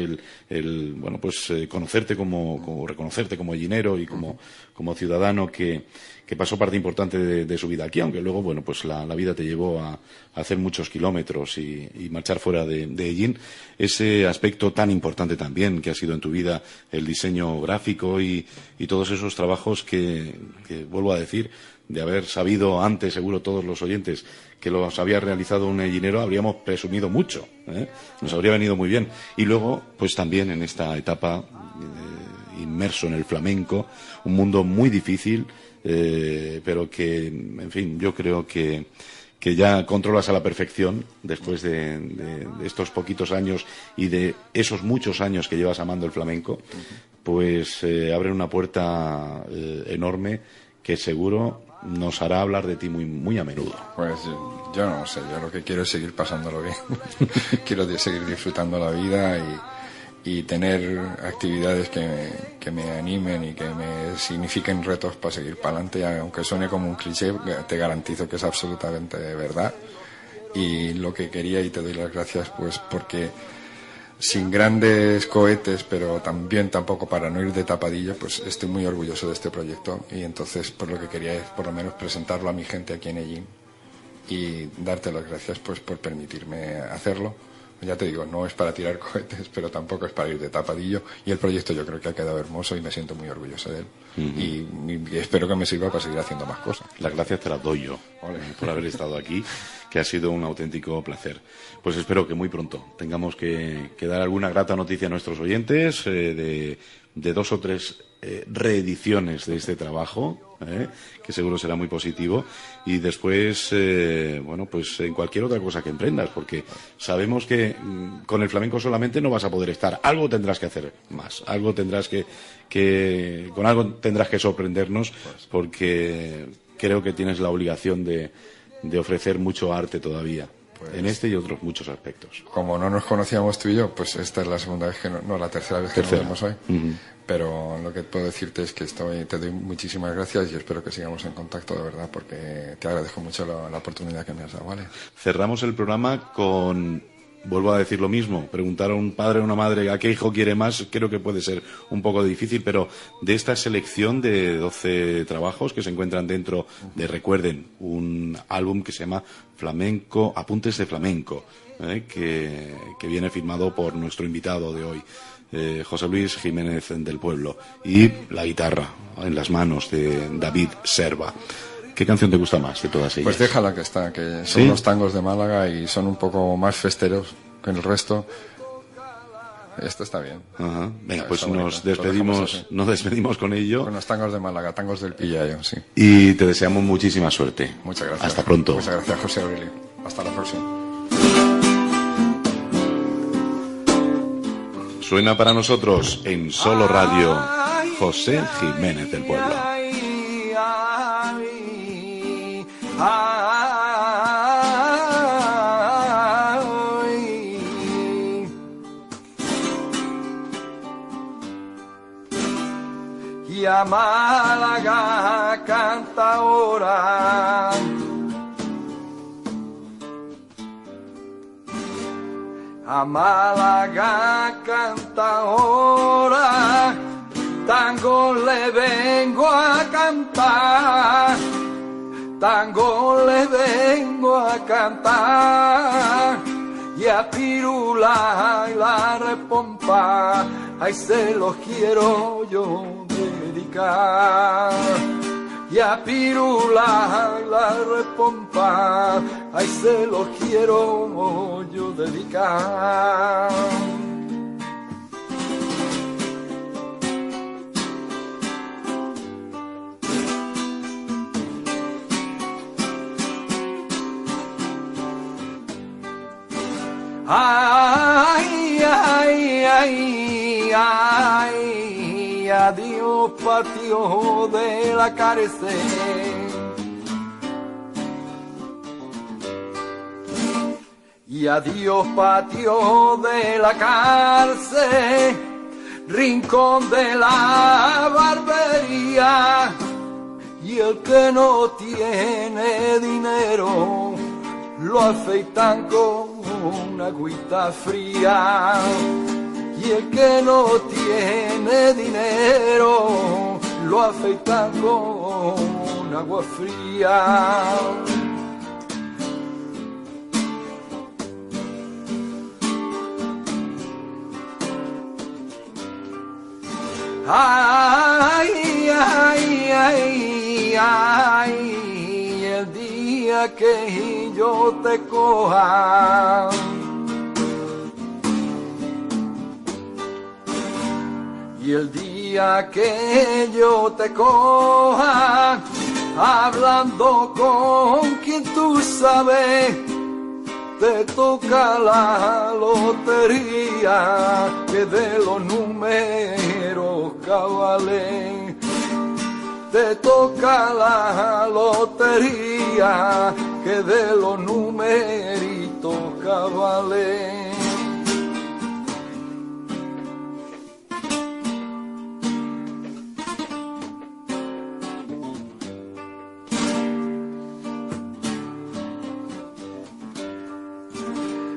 conocerte reconocerte como ellinero y como ciudadano que pasó parte importante de su vida aquí, aunque luego, bueno, pues la vida te llevó a hacer muchos kilómetros y marchar fuera de Ellín. Ese aspecto tan importante también que ha sido en tu vida el diseño gráfico y todos esos trabajos que vuelvo a decir, de haber sabido antes, seguro todos los oyentes, que los había realizado un ellinero, habríamos presumido mucho, ¿eh? Nos habría venido muy bien. Y luego, pues también en esta etapa inmerso en el flamenco, un mundo muy difícil, pero que, en fin, yo creo que ya controlas a la perfección después de estos poquitos años y de esos muchos años que llevas amando el flamenco, pues abre una puerta enorme que seguro nos hará hablar de ti muy, muy a menudo. Pues yo no sé, yo lo que quiero es seguir pasándolo bien. Quiero seguir disfrutando la vida y tener actividades que me animen y que me signifiquen retos para seguir para adelante, aunque suene como un cliché, te garantizo que es absolutamente verdad. Y lo que quería, y te doy las gracias, pues porque sin grandes cohetes, pero también tampoco para no ir de tapadillo, pues estoy muy orgulloso de este proyecto, y entonces pues lo que quería es por lo menos presentarlo a mi gente aquí en Ellín y darte las gracias pues por permitirme hacerlo. Ya te digo, no es para tirar cohetes, pero tampoco es para ir de tapadillo, y el proyecto yo creo que ha quedado hermoso y me siento muy orgulloso de él. Y espero que me sirva para seguir haciendo más cosas. Las gracias te las doy yo por haber estado aquí, que ha sido un auténtico placer. Pues espero que muy pronto tengamos que dar alguna grata noticia a nuestros oyentes de 2 o 3 reediciones de este trabajo, que seguro será muy positivo, y después, pues en cualquier otra cosa que emprendas, porque sabemos que con el flamenco solamente no vas a poder estar, algo tendrás que hacer más, algo tendrás con algo tendrás que sorprendernos, porque creo que tienes la obligación de ofrecer mucho arte todavía. Pues, en este y otros muchos aspectos. Como no nos conocíamos tú y yo, pues esta es la segunda vez la tercera vez que nos vemos hoy. Pero lo que puedo decirte es que te doy muchísimas gracias y espero que sigamos en contacto, de verdad, porque te agradezco mucho la oportunidad que me has dado, ¿vale? Cerramos el programa con, vuelvo a decir lo mismo, preguntar a un padre o una madre a qué hijo quiere más, creo que puede ser un poco difícil, pero de esta selección de 12 trabajos que se encuentran dentro de, recuerden, un álbum que se llama Flamenco, Apuntes de Flamenco, que viene firmado por nuestro invitado de hoy, José Luis Jiménez del Pueblo, y la guitarra en las manos de David Serva. ¿Qué canción te gusta más de todas ellas? Pues déjala que está, que son los tangos de Málaga y son un poco más festeros que el resto. Esto está bien. Ajá. Venga, pues nos despedimos con ello. Con los tangos de Málaga, tangos del Pillayo, sí. Y te deseamos muchísima suerte. Muchas gracias. Hasta pronto. Muchas gracias, José Aurelio. Hasta la próxima. Suena para nosotros en Solo Radio José Jiménez del Pueblo. Y a Málaga canta ahora, a Málaga canta ahora, tango le vengo a cantar, tango le vengo a cantar, y a Pirula y la repompa, ay se los quiero yo dedicar. Y a Pirula y la repompa, ay se los quiero yo dedicar. Ay, ay, ay, ay, adiós patio de la cárcel. Y adiós patio de la cárcel, rincón de la barbería. Y el que no tiene dinero, lo afeitan con una agüita fría. Y el que no tiene dinero lo afeitan con agua fría. Ay, ay, ay, ay, el día que yo te coja. Y el día que yo te coja, hablando con quien tú sabes, te toca la lotería, que de los números cabales. Te toca la lotería, que de los numeritos cabales.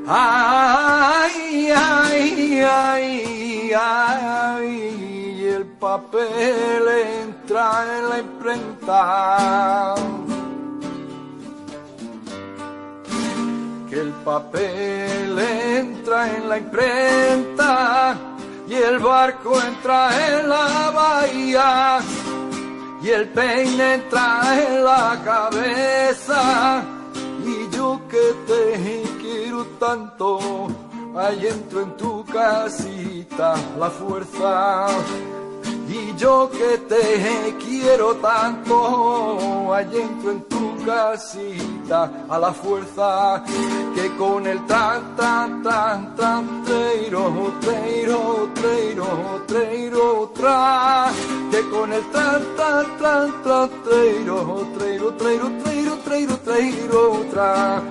Ay, ay, ay, ay, el papel entra en la imprenta. Que el papel entra en la imprenta y el barco entra en la bahía y el peine entra en la cabeza. Y yo que te quiero tanto, ahí entro en tu casita la fuerza. Y yo que te quiero tanto, ahí entro en tu casita a la fuerza. Que con el tan, tan, tan, tan, treiro, treiro, treiro, treiro, tra. Que con el tan, tan, tan, tan, treiro, treiro, treiro, treiro, treiro, treiro, tra.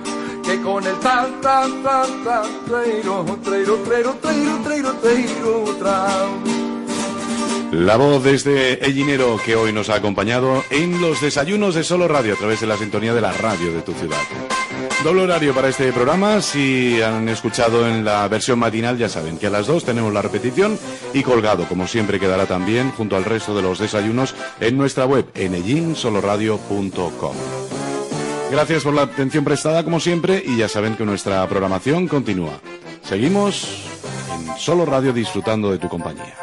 Que con el tan, tan, tan, tan, treiro, treiro, treiro, treiro, treiro, treiro, tra. La voz de este ellinero que hoy nos ha acompañado en los desayunos de Solo Radio a través de la sintonía de la radio de tu ciudad. Doble horario para este programa. Si han escuchado en la versión matinal, ya saben que a las 2 tenemos la repetición y colgado, como siempre, quedará también junto al resto de los desayunos en nuestra web en ellinsoloradio.com. Gracias por la atención prestada, como siempre, y ya saben que nuestra programación continúa. Seguimos en Solo Radio disfrutando de tu compañía.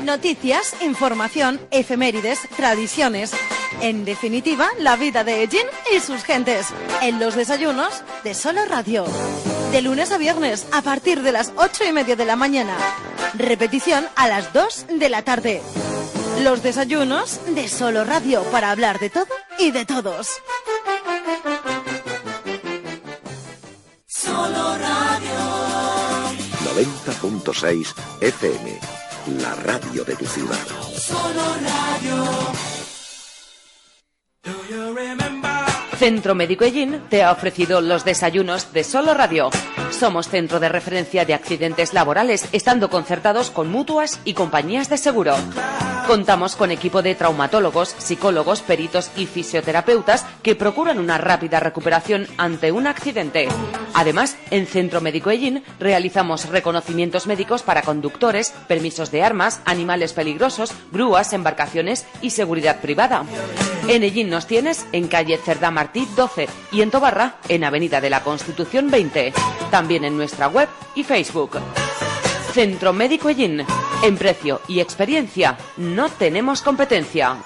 Noticias, información, efemérides, tradiciones. En definitiva, la vida de Ellín y sus gentes. En los desayunos de Solo Radio. De lunes a viernes, a partir de las 8:30 de la mañana. Repetición a las 2 de la tarde. Los desayunos de Solo Radio, para hablar de todo y de todos. Solo Radio 90.6 FM, la radio de tu ciudad. Solo Radio. Centro Médico Ellín te ha ofrecido los desayunos de Solo Radio. Somos centro de referencia de accidentes laborales, estando concertados con mutuas y compañías de seguro. Contamos con equipo de traumatólogos, psicólogos, peritos y fisioterapeutas que procuran una rápida recuperación ante un accidente. Además, en Centro Médico Ellín realizamos reconocimientos médicos para conductores, permisos de armas, animales peligrosos, grúas, embarcaciones y seguridad privada. En Ellín nos tienes en calle Cerdá Martí 12 y en Tobarra en Avenida de la Constitución 20. También en nuestra web y Facebook. Centro Médico Ellín. En precio y experiencia no tenemos competencia.